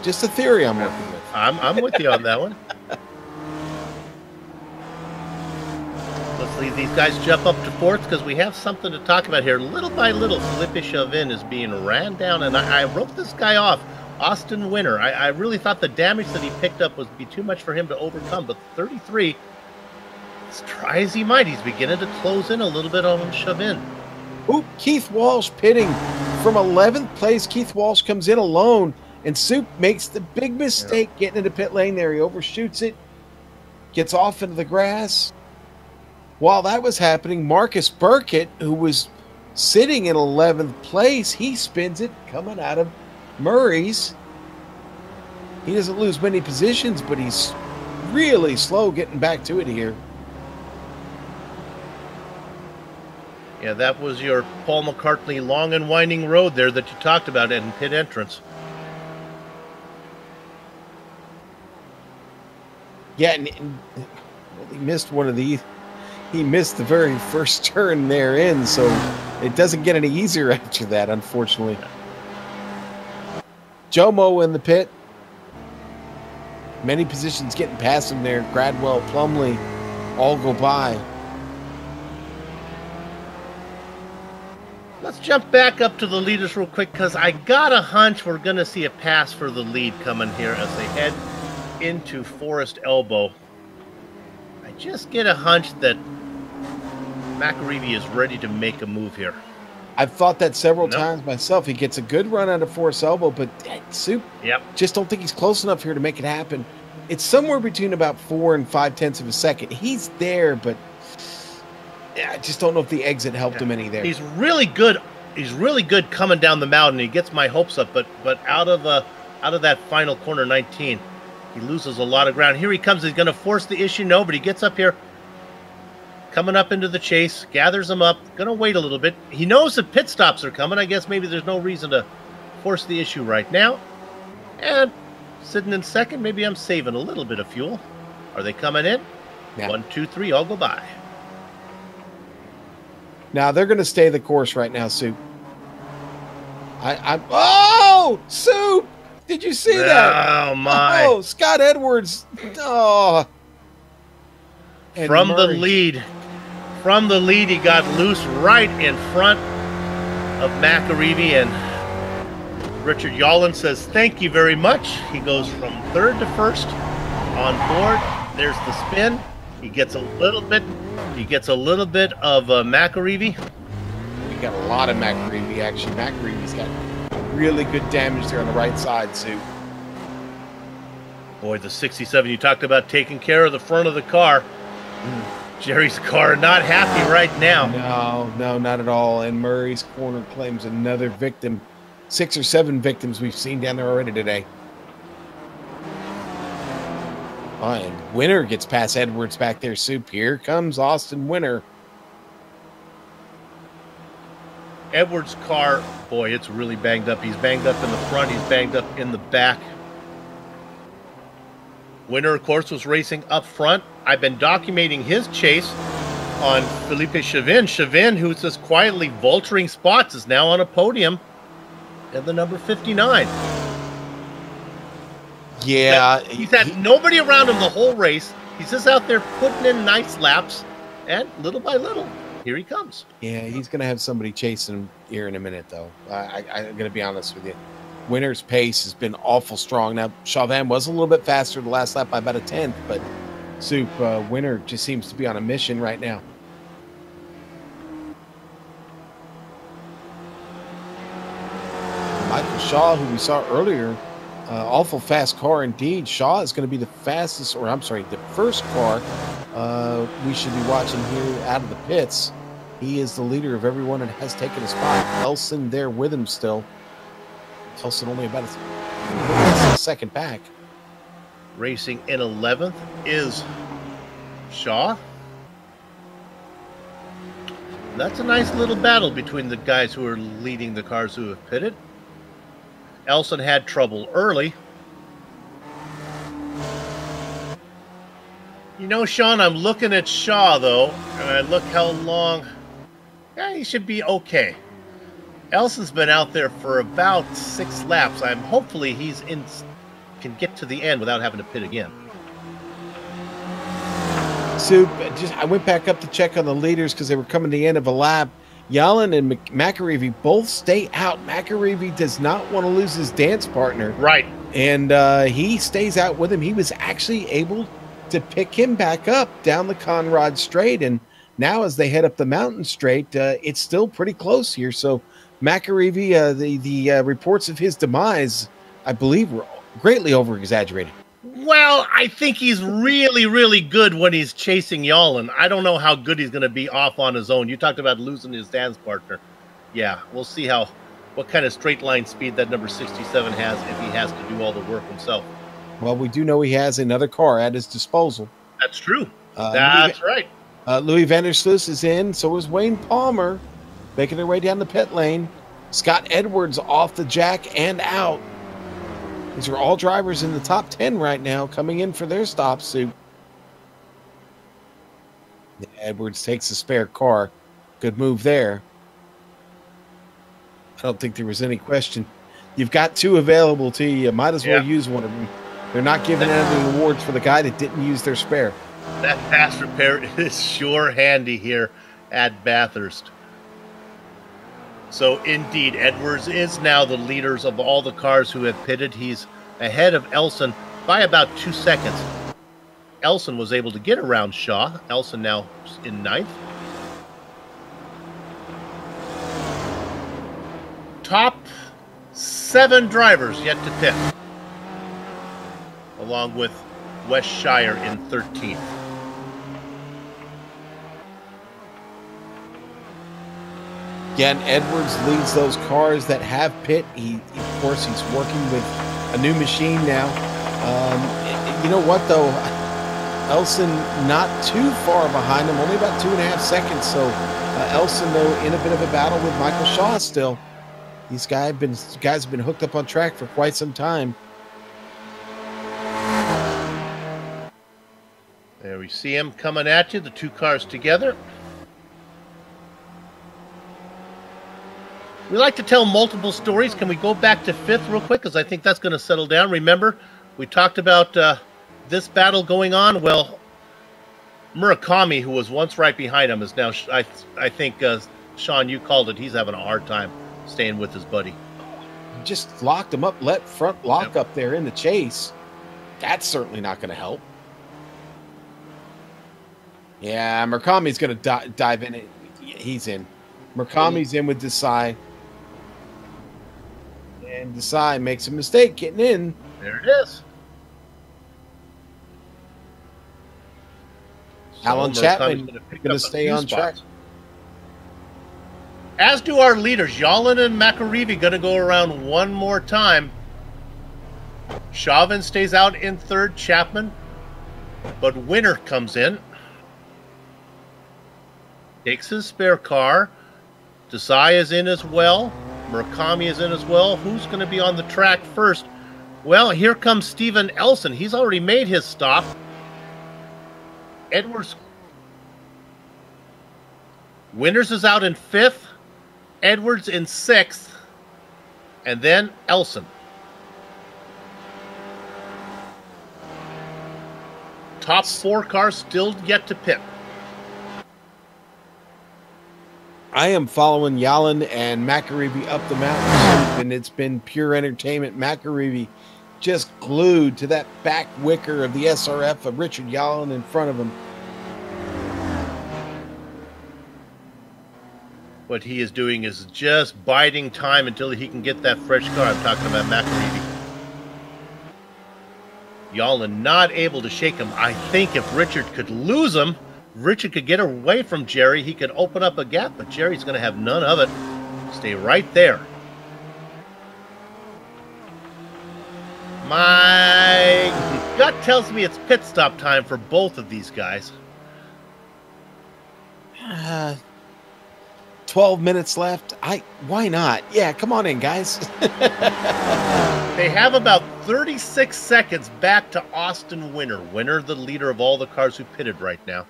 Just a theory I'm working with. I'm with you on that one. Let's leave these guys jump up to 4th because we have something to talk about here. Little by little, Felipe Chavin is being ran down, and I wrote this guy off. Austin Winner. I really thought the damage that he picked up would be too much for him to overcome, but 33, as try as he might, he's beginning to close in a little bit on Chavin. Ooh, Keith Walsh pitting from 11th place. Keith Walsh comes in alone, and Soup makes the big mistake getting into pit lane there. He overshoots it, gets off into the grass. While that was happening, Marcus Burkett, who was sitting in 11th place, he spins it coming out of Murray's. He doesn't lose many positions, but he's really slow getting back to it here. Yeah, that was your Paul McCartney long and winding road there that you talked about in pit entrance. Yeah, and he missed one of these. He missed the very first turn therein, so it doesn't get any easier after that, unfortunately. Jomo in the pit. Many positions getting past him there. Gradwell, Plumley, all go by. Let's jump back up to the leaders real quick, because I got a hunch we're going to see a pass for the lead coming here as they head into Forest Elbow. I just get a hunch that McAreevy is ready to make a move here. I've thought that several times myself. He gets a good run out of Forest Elbow, but Soup, just don't think he's close enough here to make it happen. It's somewhere between about 4 and 5/10 of a second. He's there, but I just don't know if the exit helped him any there. He's really good. He's really good coming down the mountain. He gets my hopes up, but out of that final corner 19, he loses a lot of ground. Here he comes. He's going to force the issue. No, but he gets up here. Coming up into the chase, gathers them up, gonna wait a little bit. He knows that pit stops are coming. I guess maybe there's no reason to force the issue right now. And sitting in second, maybe I'm saving a little bit of fuel. Are they coming in? Yeah. 1, 2, 3, all go by. Now they're gonna stay the course right now, Soup. Oh, Soup! Did you see that? Oh my! Oh, Scott Edwards! Oh. From the lead, he got loose right in front of McAreevy, and Richard Yolland says, thank you very much. He goes from third to first on board. There's the spin. He gets a little bit of McAreevy. We got a lot of McAreevy action. McAreevy's got really good damage there on the right side, Sue. Boy, the 67, you talked about taking care of the front of the car. Jerry's car not happy right now. No, not at all. And Murray's corner claims another victim. 6 or 7 victims we've seen down there already today. Oh, and Winner gets past Edwards back there, Soup. Here comes Austin Winner. Edwards' car, boy, it's really banged up. He's banged up in the front. He's banged up in the back. Winner, of course, was racing up front. I've been documenting his chase on Felipe Chavin. Chavin, who's just quietly vulturing spots, is now on a podium in the number 59. Yeah. He's had nobody around him the whole race. He's just out there putting in nice laps, and little by little, here he comes. Yeah, he's going to have somebody chasing him here in a minute, though. I'm going to be honest with you. Winner's pace has been awful strong. Now, Chauvin was a little bit faster the last lap by about a 10th, but Soup, Winner just seems to be on a mission right now. Michael Shaw, who we saw earlier, awful fast car indeed. Shaw is going to be the fastest, or I'm sorry, the first car we should be watching here out of the pits. He is the leader of everyone and has taken a spot. Elson there with him still. Elson only about a second back. Racing in 11th is Shaw. That's a nice little battle between the guys who are leading the cars who have pitted. Elson had trouble early. You know, Sean, I'm looking at Shaw, though, and I look how long. Yeah, he should be okay. Elson's been out there for about 6 laps. Hopefully he's can get to the end without having to pit again. Soup, I went back up to check on the leaders because they were coming to the end of a lap. Yalin and McAreevy both stay out. McAreevy does not want to lose his dance partner. Right. And he stays out with him. He was actually able to pick him back up down the Conrad Straight. And now as they head up the mountain straight, it's still pretty close here. So McAreevy, the reports of his demise, I believe, were greatly over-exaggerated. Well, I think he's really, really good when he's chasing Yalin. I don't know how good he's going to be off on his own. You talked about losing his dance partner. Yeah, we'll see what kind of straight line speed that number 67 has if he has to do all the work himself. Well, we do know he has another car at his disposal. That's true. That's right. Louis Vandersloot is in. So is Wayne Palmer, making their way down the pit lane. Scott Edwards off the jack and out. These are all drivers in the top 10 right now coming in for their stop suit. Edwards takes a spare car. Good move there. I don't think there was any question. You've got 2 available to you. You might as well use one of them. They're not giving out any awards for the guy that didn't use their spare. That fast repair is sure handy here at Bathurst. So indeed, Edwards is now the leaders of all the cars who have pitted. He's ahead of Elson by about 2 seconds. Elson was able to get around Shaw. Elson now in 9th. Top 7 drivers yet to pit, along with West Shire in 13th. Again, Edwards leads those cars that have pit. Of course, he's working with a new machine now. You know what, though? Elson not too far behind him, only about 2.5 seconds. So Elson, though, in a bit of a battle with Michael Shaw still. These guys have been hooked up on track for quite some time. There we see him coming at you, the 2 cars together. We like to tell multiple stories. Can we go back to 5th real quick? Because I think that's going to settle down. Remember, we talked about this battle going on. Well, Murakami, who was once right behind him, is now, I think, Sean, you called it. He's having a hard time staying with his buddy. Just locked him up, let front lock up there in the chase. That's certainly not going to help. Yeah, Murakami's going to dive in. He's in. Murakami's in with Desai. And Desai makes a mistake getting in. There it is. Alan Chapman going to stay on track. As do our leaders. Yalin and Makarivi going to go around one more time. Chauvin stays out in 3rd, Chapman. But Winner comes in. Takes his spare car. Desai is in as well. Murakami is in as well. Who's going to be on the track first? Well, here comes Steven Elson. He's already made his stop. Edwards. Winters is out in 5th. Edwards in 6th. And then Elson. Top 4 cars still yet to pit. I am following Yalin and Makarivi up the mountain, and it's been pure entertainment. Makarivi just glued to that back wicker of the SRF of Richard Yalin in front of him. What he is doing is just biding time until he can get that fresh car. I'm talking about Makarivi. Yalin not able to shake him. I think if Richard could lose him, Richard could get away from Jerry. He could open up a gap, but Jerry's going to have none of it. Stay right there. My gut tells me it's pit stop time for both of these guys. 12 minutes left. Why not? Yeah, come on in, guys. They have about 36 seconds back to Austin Winner. Winner, the leader of all the cars who pitted right now.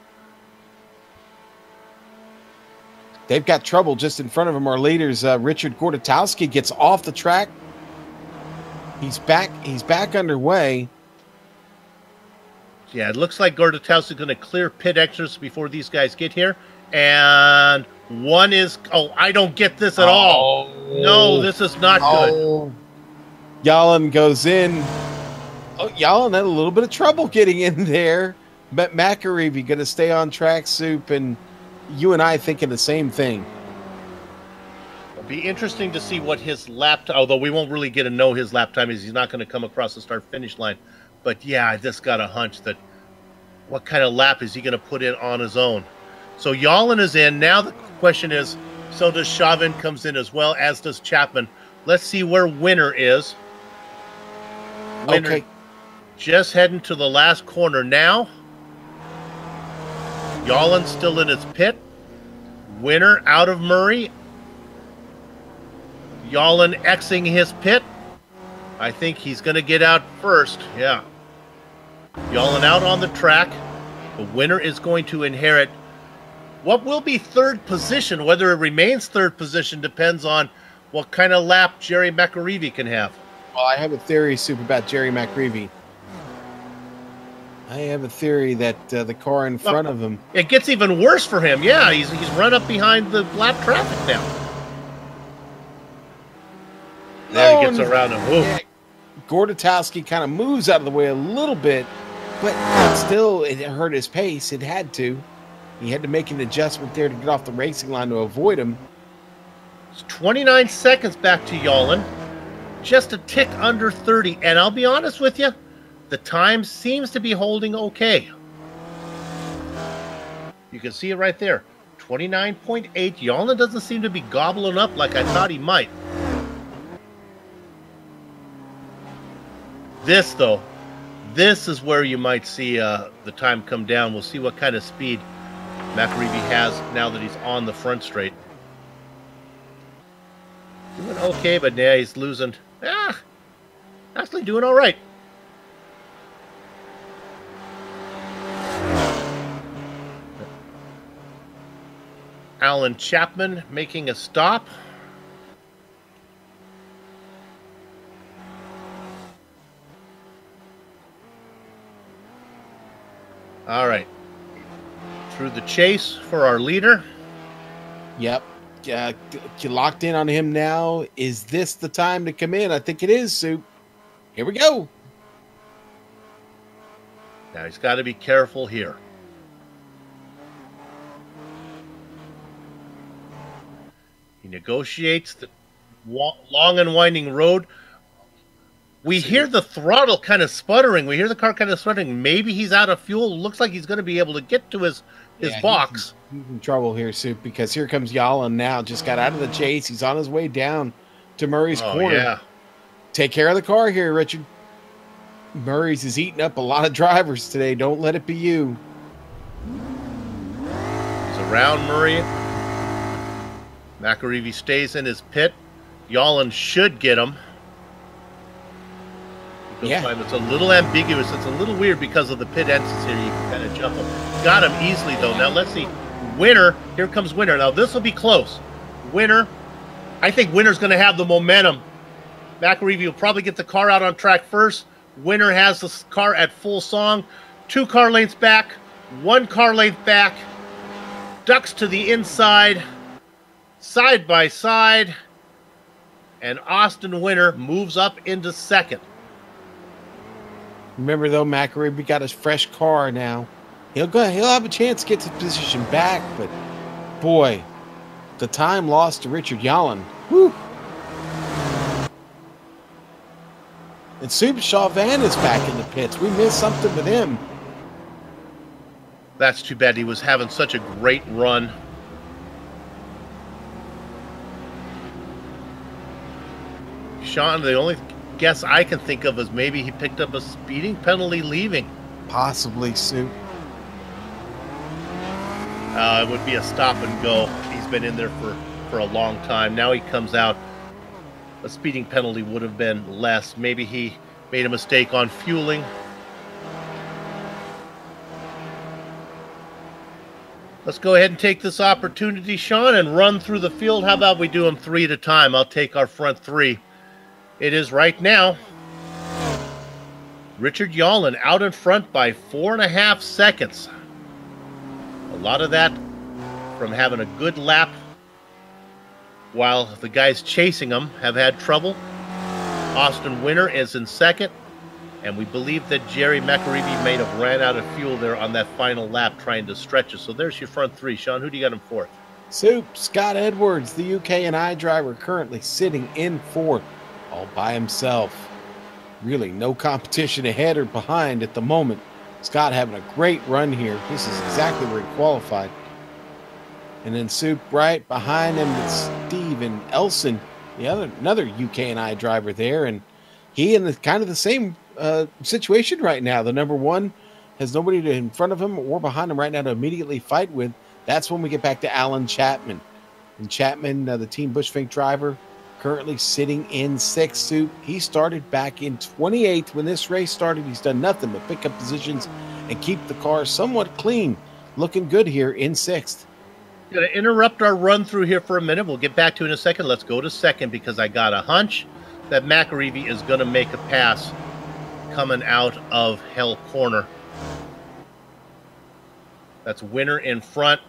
They've got trouble just in front of them. Our leaders, Richard Gordotowski, gets off the track. He's back underway. Yeah, it looks like Gordotowski's going to clear pit extras before these guys get here. And one is... Oh, I don't get this at all. No, this is not good. Yalin goes in. Oh, Yalin had a little bit of trouble getting in there. But Makarivi going to stay on track, Soup, and you and I thinking the same thing. It'll be interesting to see what his lap time, although we won't really get to know his lap time, is he's not going to come across the start-finish line. But yeah, I just got a hunch that what kind of lap is he going to put in on his own? So Yalin is in. Now the question is, so does Chauvin comes in as well, as does Chapman. Let's see where Winner is. Winner Okay. just heading to the last corner now. Yalin still in his pit. Winner out of Murray. Yalin Xing his pit. I think he's going to get out first. Yeah. Yalin out on the track. The Winner is going to inherit what will be 3rd position. Whether it remains 3rd position depends on what kind of lap Jerry Makarivi can have. Well, I have a theory, Soup, about Jerry Makarivi. I have a theory that the car in front of him... It gets even worse for him. Yeah, he's run up behind the lap traffic now. he gets around him. Ooh. Yeah, Gordotowski kind of moves out of the way a little bit, but still it hurt his pace. It had to. He had to make an adjustment there to get off the racing line to avoid him. It's 29 seconds back to Yalin. Just a tick under 30. And I'll be honest with you, the time seems to be holding okay. You can see it right there. 29.8. Yalin doesn't seem to be gobbling up like I thought he might. This, though, this is where you might see the time come down. We'll see what kind of speed McAreavy has now that he's on the front straight. Doing okay, but yeah, he's losing. Actually doing all right. Alan Chapman making a stop. All right. Through the chase for our leader. Yep. You locked in on him now. Is this the time to come in? I think it is, Soup. Here we go. Now he's got to be careful here. He negotiates the long and winding road. We hear the throttle kind of sputtering. We hear the car kind of sputtering. Maybe he's out of fuel. Looks like he's going to be able to get to his box. He's in trouble here, Soup, because here comes Yalin now. Just got out of the chase. He's on his way down to Murray's corner. Yeah. Take care of the car here, Richard. Murray's is eating up a lot of drivers today. Don't let it be you. He's around Murray. McAreavy stays in his pit. Yalin should get him. It's a little ambiguous. It's a little weird because of the pit entrance here. You can kind of jump him. Got him easily, though. Now, let's see. Winner. Here comes Winner. Now, this will be close. Winner. I think Winner's going to have the momentum. McAreavy will probably get the car out on track first. Winner has the car at full song. 2 car lengths back. 1 car length back. Ducks to the inside. Side by side. And Austin Winner moves up into second. Remember, though, McAreavy got his fresh car now. He'll have a chance to get the position back, but boy, the time lost to Richard Yalin. Whew. And Super Chauvin is back in the pits. We missed something with him. That's too bad. He was having such a great run. Sean, the only guess I can think of is maybe he picked up a speeding penalty leaving. Possibly, Sue. It would be a stop and go. He's been in there for a long time. Now he comes out. A speeding penalty would have been less. Maybe he made a mistake on fueling. Let's go ahead and take this opportunity, Sean, and run through the field. How about we do them 3 at a time? I'll take our front 3. It is right now Richard Yalin out in front by 4.5 seconds. A lot of that from having a good lap while the guys chasing him have had trouble. Austin Winner is in second, and we believe that Jerry McAreavy may have ran out of fuel there on that final lap trying to stretch it. So there's your front 3. Sean, who do you got in fourth? Soup, Scott Edwards, the UK&I driver, currently sitting in fourth all by himself. Really no competition ahead or behind at the moment. Scott having a great run here. This is exactly where he qualified. And then Soup right behind him with Steven Elson, another UK&I driver there. And he in kind of the same situation right now. The number 1 has nobody in front of him or behind him right now to immediately fight with. That's when we get back to Alan Chapman. And Chapman, the Team Bushfink driver, currently sitting in 6th. Soup. He started back in 28th when this race started. He's done nothing but pick up positions and keep the car somewhat clean. Looking good here in 6th. Going to interrupt our run through here for a minute. We'll get back to it in a second. Let's go to second because I got a hunch that McAreavy is going to make a pass coming out of Hell Corner. That's Winner in front.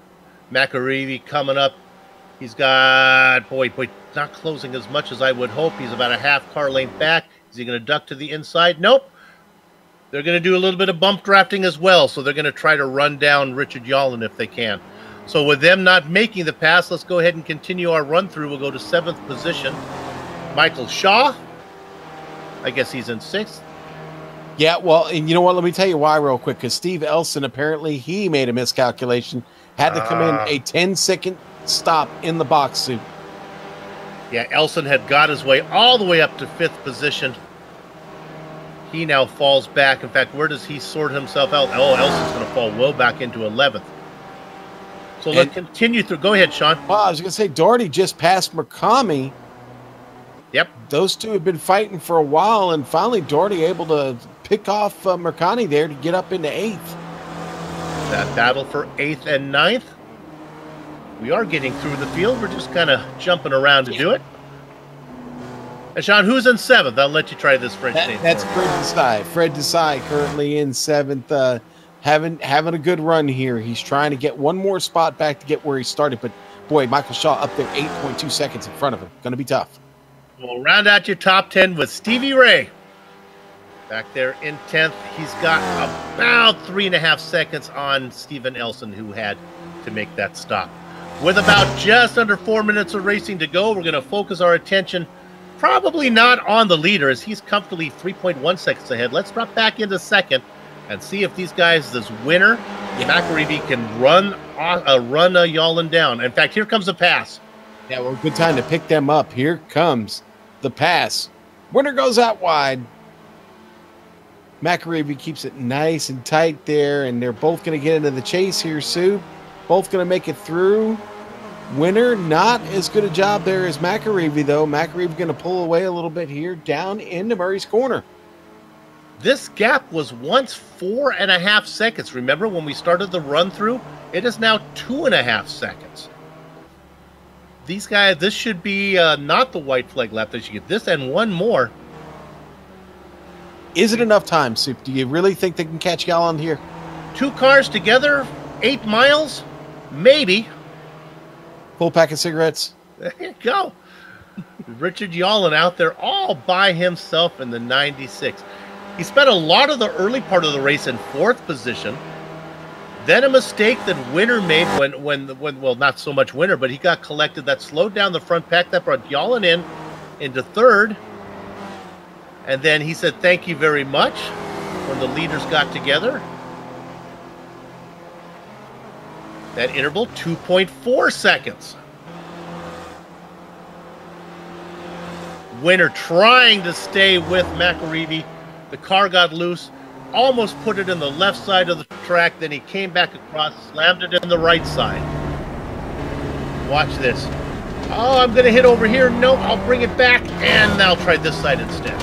McAreavy coming up He's got, boy, not closing as much as I would hope. He's about a half car length back. Is he going to duck to the inside? Nope. They're going to do a little bit of bump drafting as well, so they're going to try to run down Richard Yallen if they can. So with them not making the pass, let's go ahead and continue our run through. We'll go to 7th position. Michael Shaw. I guess he's in 6th. Yeah, well, and you know what? Let me tell you why real quick. Because Steve Elson, apparently he made a miscalculation. Had to come in a 10-second stop in the box suit. Yeah, Elson had got his way all the way up to 5th position. He now falls back. In fact, where does he sort himself out? Oh, Elson's going to fall well back into 11th. So let's continue through. Go ahead, Sean. Well, I was going to say, Doherty just passed Murakami. Yep. Those two have been fighting for a while, and finally Doherty able to pick off Murakami there to get up into 8th. That battle for 8th and 9th. We are getting through the field. We're just kind of jumping around to do it. And Sean, who's in 7th? I'll let you try this French name. That's Fred Desai. Fred Desai currently in 7th. Having a good run here. He's trying to get one more spot back to get where he started. But, boy, Michael Shaw up there 8.2 seconds in front of him. Going to be tough. We'll round out your top 10 with Stevie Ray. Back there in 10th. He's got about 3.5 seconds on Steven Elson, who had to make that stop. With about just under 4 minutes of racing to go, we're going to focus our attention probably not on the leader, as he's comfortably 3.1 seconds ahead. Let's drop back into 2nd and see if these guys, this winner, McAreevy, can run Yallen down. In fact, here comes a pass. Yeah, well, good time to pick them up. Here comes the pass. Winner goes out wide. McAreevy keeps it nice and tight there, and they're both going to get into the chase here, Sue. Both going to make it through. Winner, not as good a job there as McAreevy, though. McAreevy going to pull away a little bit here down into Murray's corner. This gap was once 4.5 seconds. Remember when we started the run through? It is now 2.5 seconds. These guys, this should be not the white flag lap. They should get this and one more. Is it enough time, Soup? Do you really think they can catch Yallen here? 2 cars together, 8 miles, maybe. Full pack of cigarettes. There you go. Richard Yallen out there all by himself in the 96. He spent a lot of the early part of the race in 4th position. Then a mistake that Winner made when well, not so much Winner, but he got collected. That slowed down the front pack. That brought Yallen into 3rd. And then he said, thank you very much, when the leaders got together. That interval, 2.4 seconds. Winner trying to stay with McAreevy. The car got loose, almost put it in the left side of the track. Then he came back across, slammed it in the right side. Watch this. Oh, I'm going to hit over here. No, I'll bring it back, and I'll try this side instead.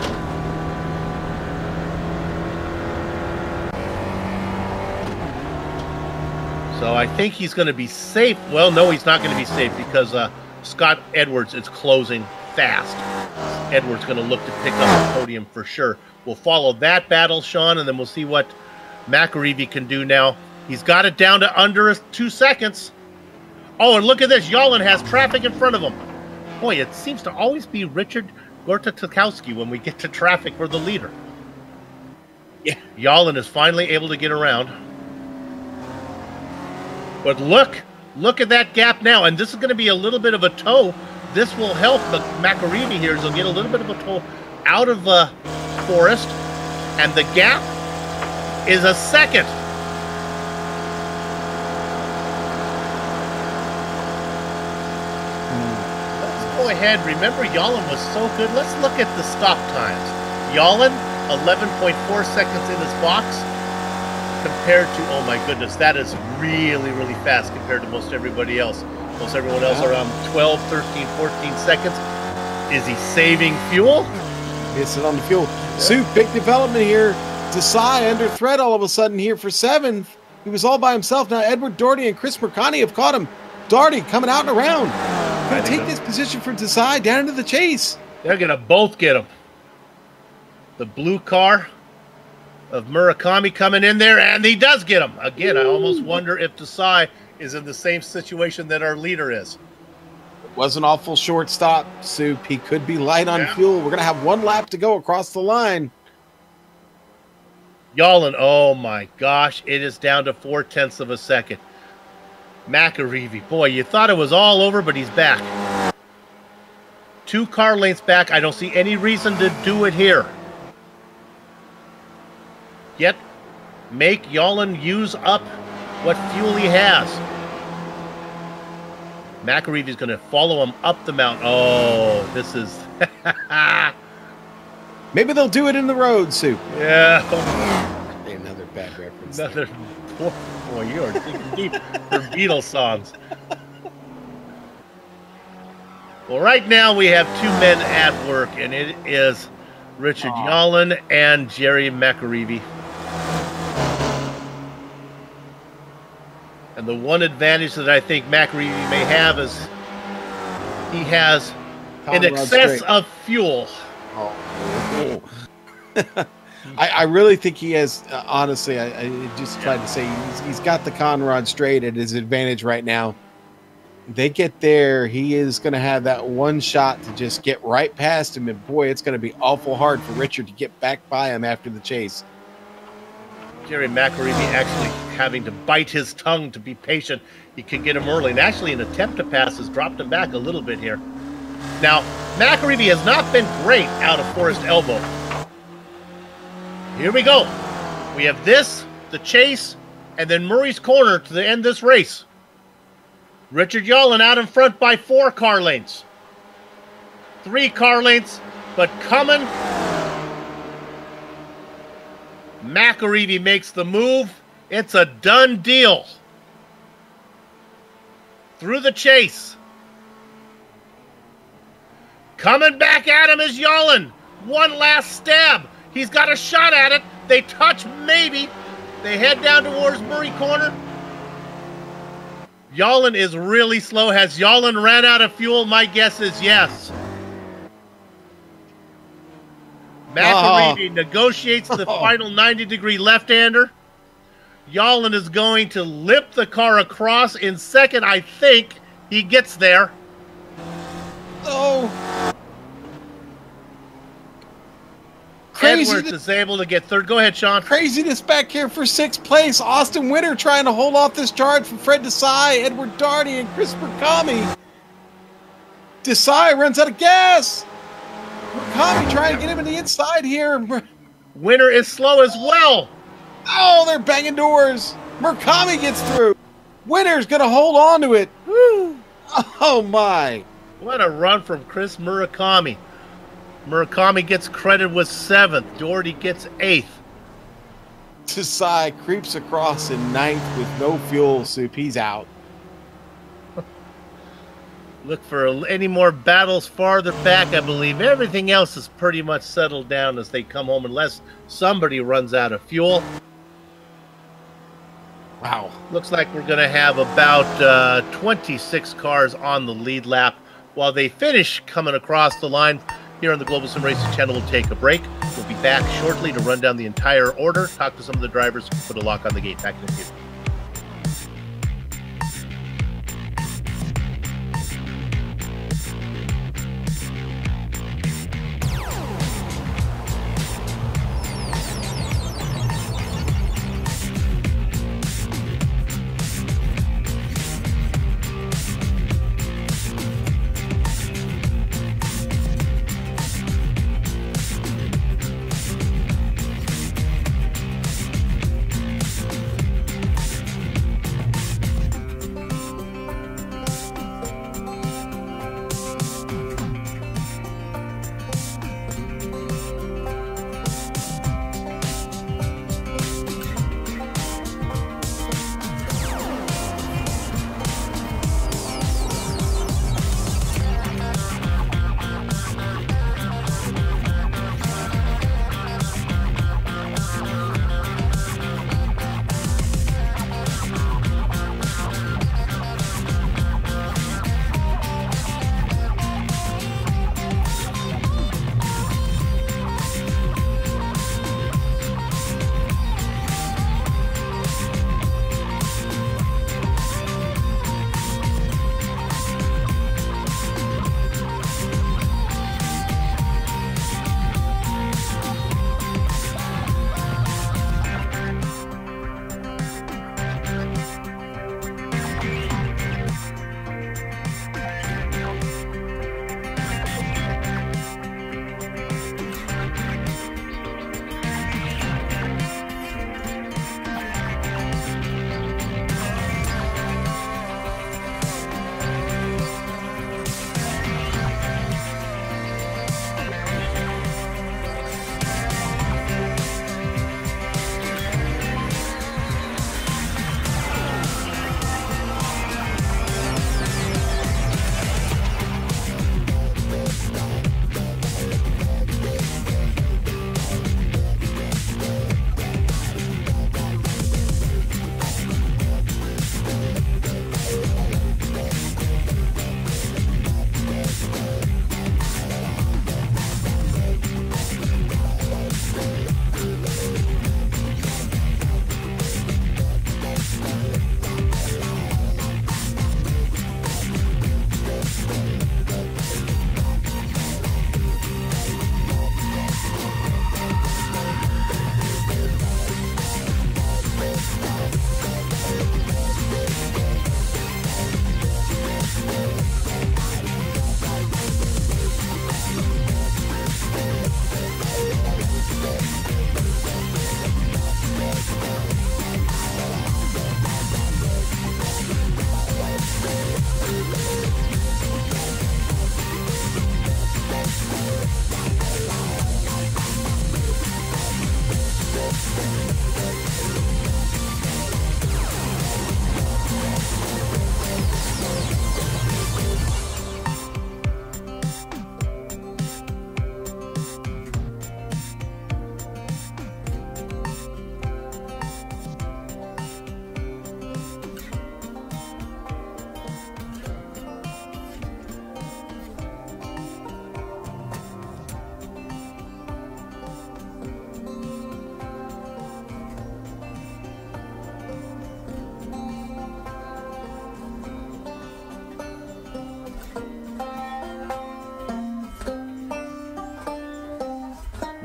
So I think he's going to be safe. Well, no, he's not going to be safe because Scott Edwards is closing fast. Edwards going to look to pick up the podium for sure. We'll follow that battle, Sean, and then we'll see what McAreevy can do now. He's got it down to under 2 seconds. Oh, and look at this. Yallen has traffic in front of him. Boy, it seems to always be Richard Gortatkowski when we get to traffic for the leader. Yeah, Yallen is finally able to get around. But look at that gap now, and this is going to be a little bit of a tow. This will help the McAreevy here, so he'll get a little bit of a tow out of the forest, and the gap is a second. Let's go ahead. Remember, Yallen was so good. Let's look at the stop times. Yallen, 11.4 seconds in his box. Compared to, oh my goodness, that is really, really fast compared to most everybody else. Most everyone else around 12, 13, 14 seconds. Is he saving fuel? It's on the fuel. Yeah. Soup, big development here. Desai under threat all of a sudden here for 7th. He was all by himself. Now Edward Doherty and Chris Mercani have caught him. Doherty coming out and around. Going to take this position for Desai down into the chase. They're going to both get him. The blue car of Murakami coming in there, and he does get him. Again, I almost wonder if Desai is in the same situation that our leader is. Was an awful short stop, Soup. He could be light on fuel. We're going to have 1 lap to go across the line. Yallen, oh my gosh, it is down to 0.4 of a second. McAreevy, boy, you thought it was all over, but he's back. 2 car lengths back. I don't see any reason to do it here. Yet, make Yallen use up what fuel he has. McAreevy's going to follow him up the mountain. Oh, this is... Maybe they'll do it in the road, Soup. Yeah. Another bad reference. Another... Boy, you are digging deep for Beatles songs. Well, right now we have 2 men at work, and it is Richard Yallen and Jerry McAreevy. And the one advantage that I think McAreevy may have is he has an excess of fuel. Oh. I really think he has, honestly, I just tried to say he's got the Conrod straight at his advantage right now. They get there, he is going to have that one shot to just get right past him, and boy, it's going to be awful hard for Richard to get back by him after the chase. Jerry McAreevy actually having to bite his tongue to be patient. He can get him early, and actually an attempt to pass has dropped him back a little bit here. Now, McAreevy has not been great out of Forest Elbow. Here we go. We have this, the chase, and then Murray's Corner to end this race. Richard Yallen out in front by 4 car lengths. 3 car lengths, but coming. McAreevy makes the move. It's a done deal. Through the chase. Coming back at him is Yallen. One last stab. He's got a shot at it. They touch, maybe. They head down towards Murray Corner. Yallen is really slow. Has Yallen ran out of fuel? My guess is yes. McAreevy negotiates the final 90-degree left-hander. Yallen is going to lip the car across in second. I think he gets there. Oh. Edwards is able to get third. Go ahead, Sean. Craziness back here for 6th place. Austin Winter trying to hold off this charge from Fred Desai, Edward Darty, and Chris Murakami. Desai runs out of gas. Murakami trying to get him in the inside here. Winter is slow as well. Oh, they're banging doors. Murakami gets through. Winter's going to hold on to it. Woo. Oh, my. What a run from Chris Murakami. Murakami gets credit with 7th. Doherty gets 8th. Desai creeps across in 9th with no fuel, Soup. He's out. Look for any more battles farther back, I believe. Everything else is pretty much settled down as they come home, unless somebody runs out of fuel. Wow. Looks like we're going to have about 26 cars on the lead lap. While they finish coming across the line, here on the Global SimRacing Channel, we'll take a break. We'll be back shortly to run down the entire order, talk to some of the drivers, put a lock on the gate. Back in a few.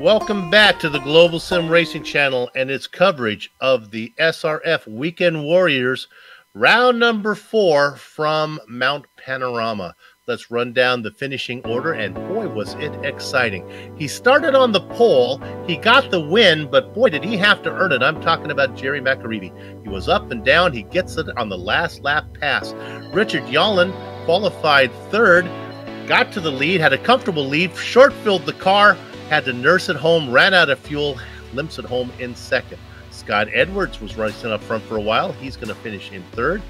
Welcome back to the Global SimRacing Channel and its coverage of the SRF Weekend Warriors, round number 4 from Mount Panorama. Let's run down the finishing order, and boy, was it exciting. He started on the pole, he got the win, but boy, did he have to earn it. I'm talking about Jerry McAreevy. He was up and down, he gets it on the last lap pass. Richard Yallen qualified third, got to the lead, had a comfortable lead, short-filled the car, had to nurse it home, ran out of fuel, limps it home in second. Scott Edwards was racing up front for a while. He's going to finish in third.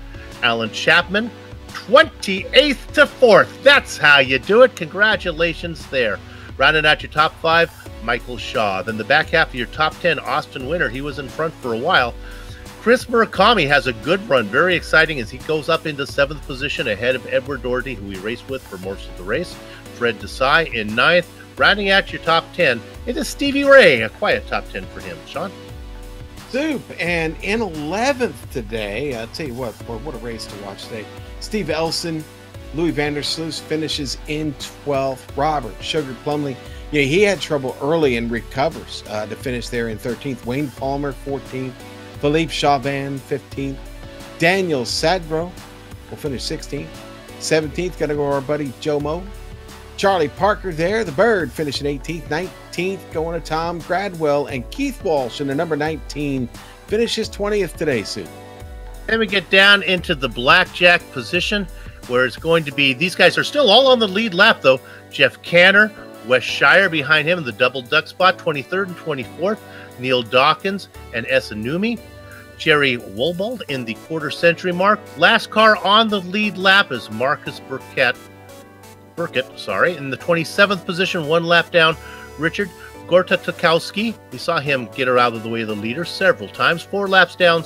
Alan Chapman, 28th to 4th. That's how you do it. Congratulations there. Rounding out your top 5, Michael Shaw. Then the back half of your top 10, Austin Winter. He was in front for a while. Chris Murakami has a good run. Very exciting as he goes up into 7th position ahead of Edward Doherty, who he raced with for most of the race. Fred Desai in 9th. Rounding out your top 10, it is Stevie Ray, a quiet top 10 for him. Sean? Soup, and in 11th today, I'll tell you what a race to watch today. Steve Elson, Louis Vandersloot finishes in 12th. Robert Sugar Plumley, yeah, he had trouble early and recovers to finish there in 13th. Wayne Palmer, 14th. Philippe Chauvin, 15th. Daniel Sadbro will finish 16th. 17th, got to go our buddy Joe Moe. Charlie Parker there, the Bird, finishing 18th. 19th, going to Tom Gradwell. And Keith Walsh in the number 19 finishes 20th today, Sue. Then we get down into the blackjack position, where it's going to be, these guys are still all on the lead lap, though. Jeff Canner, Wes Shire behind him in the double duck spot, 23rd and 24th. Neil Dawkins and Esanumi. Jerry Wolbold in the quarter century mark. Last car on the lead lap is Marcus Burkett, in the 27th position, 1 lap down. Richard Gortatukowski, we saw him get her out of the way of the leader several times. 4 laps down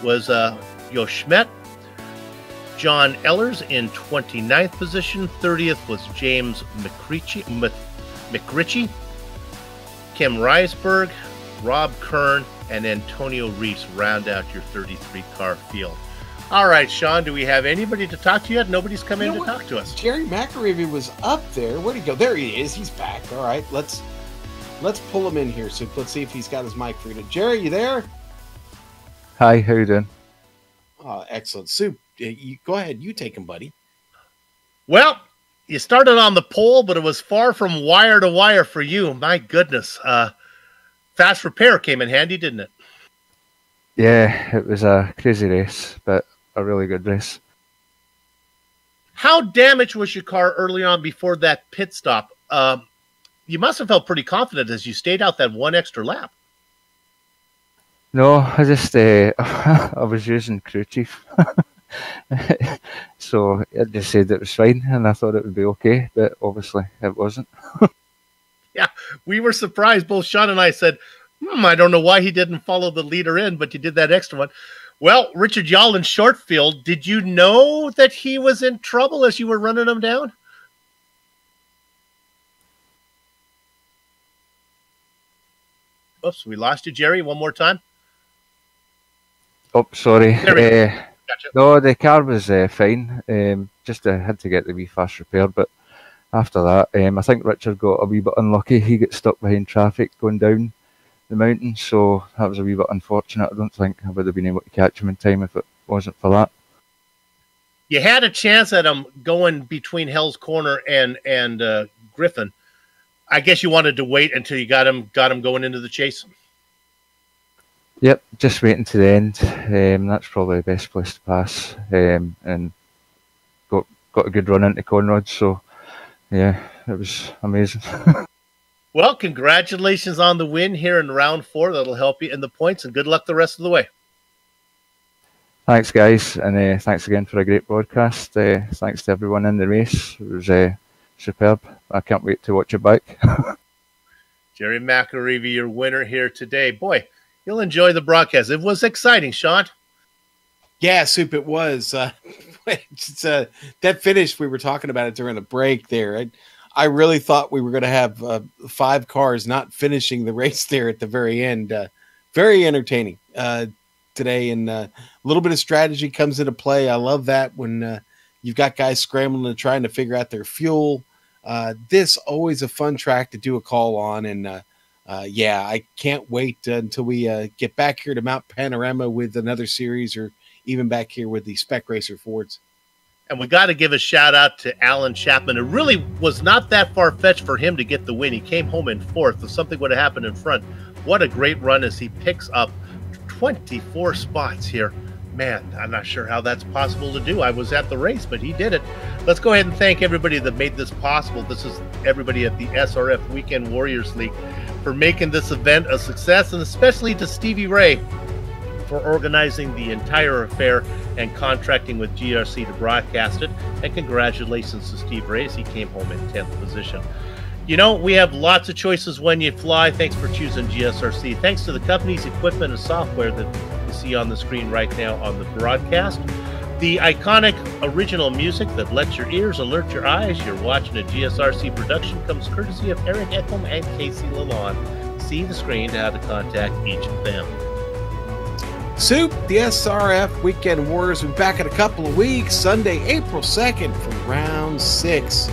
was Jo Schmidt. John Ellers in 29th position. 30th was James McRitchie. Kim Reisberg, Rob Kern, and Antonio Reese round out your 33-car field. All right, Sean, do we have anybody to talk to yet? Nobody's come in to talk to us. Jerry McAreevy was up there. Where'd he go? There he is. He's back. All right, let's pull him in here. So let's see if he's got his mic freed up. Jerry, you there? Hi, how you doing? Oh, excellent. Sue, go ahead. You take him, buddy. Well, you started on the pole, but it was far from wire to wire for you. My goodness. Fast repair came in handy, didn't it? Yeah, it was a crazy race, but a really good race. How damaged was your car early on before that pit stop? You must have felt pretty confident as you stayed out that 1 extra lap. No, I just I was using crew chief, so I just said it was fine, and I thought it would be okay, but obviously it wasn't. Yeah, we were surprised. Both Sean and I said, I don't know why he didn't follow the leader in, but you did that extra one. Well, Richard Yallen, short field, did you know that he was in trouble as you were running him down? Oops, we lost you, Jerry. One more time. Oh, sorry. Gotcha. No, the car was fine. Just had to get the wee fast repair, but after that, I think Richard got a wee bit unlucky. He got stuck behind traffic going down the mountain, so that was a wee bit unfortunate. I don't think I would have been able to catch him in time if it wasn't for that. You had a chance at him going between Hell's Corner and Griffin. I guess you wanted to wait until you got him going into the chase. Yep, just waiting to the end. That's probably the best place to pass, and got a good run into Conrad. So yeah, it was amazing. Well, congratulations on the win here in round 4. That'll help you in the points, and good luck the rest of the way. Thanks, guys, and thanks again for a great broadcast. Thanks to everyone in the race. It was superb. I can't wait to watch it back. Jerry McAreevy, your winner here today. Boy, you'll enjoy the broadcast. It was exciting, Sean. Yeah, Soup, it was. That finish, we were talking about it during the break there. I really thought we were going to have 5 cars not finishing the race there at the very end. Very entertaining today, and a little bit of strategy comes into play. I love that when you've got guys scrambling and trying to figure out their fuel. This always a fun track to do a call on, and yeah, I can't wait until we get back here to Mount Panorama with another series, or even back here with the Spec Racer Fords. And we got to give a shout out to Alan Chapman. It really was not that far-fetched for him to get the win. He came home in fourth. If something would have happened in front, what a great run as he picks up 24 spots here. Man, I'm not sure how that's possible to do. I was at the race, but he did it. Let's go ahead and thank everybody that made this possible. This is everybody at the SRF Weekend Warriors League for making this event a success, and especially to Stevie Ray for organizing the entire affair and contracting with GSRC to broadcast it. And congratulations to Steve Ray as he came home in 10th position. You know, we have lots of choices when you fly. Thanks for choosing GSRC. Thanks to the company's equipment and software that you see on the screen right now on the broadcast. The iconic original music that lets your ears alert your eyes. You're watching a GSRC production comes courtesy of Eric Eckham and Casey Lalonde. See the screen to how to contact each of them. Soup, the SRF Weekend Warriors will be back in a couple of weeks, Sunday, April 2nd for round 6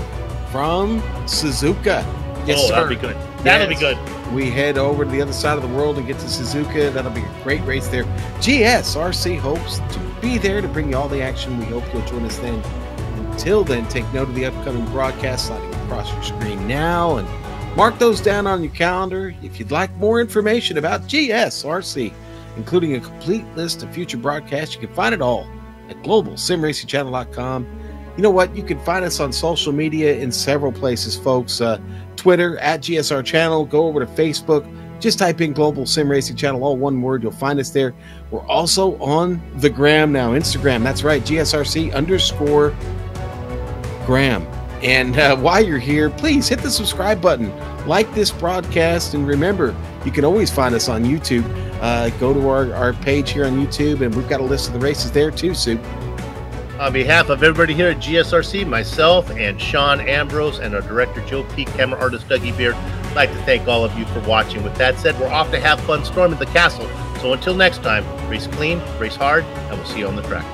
from Suzuka. Yes, that'll be good. That'll be good. We head over to the other side of the world and get to Suzuka. That'll be a great race there. GSRC hopes to be there to bring you all the action. We hope you'll join us then. Until then, take note of the upcoming broadcasts sliding across your screen now and mark those down on your calendar. If you'd like more information about GSRC, including a complete list of future broadcasts, you can find it all at globalsimracingchannel.com. You know what? You can find us on social media in several places, folks. Twitter, at GSR Channel. Go over to Facebook. Just type in Global Sim Racing Channel, all one word. You'll find us there. We're also on the gram now, Instagram. That's right, GSRC_gram. And while you're here, please hit the subscribe button. Like this broadcast. And remember, you can always find us on YouTube. Go to our page here on YouTube, and we've got a list of the races there too, Soup. On behalf of everybody here at GSRC, myself and Sean Ambrose and our director Joe Peak, camera artist Dougie Beard, I'd like to thank all of you for watching. With that said, we're off to have fun storming the castle. So until next time, race clean, race hard, and we'll see you on the track.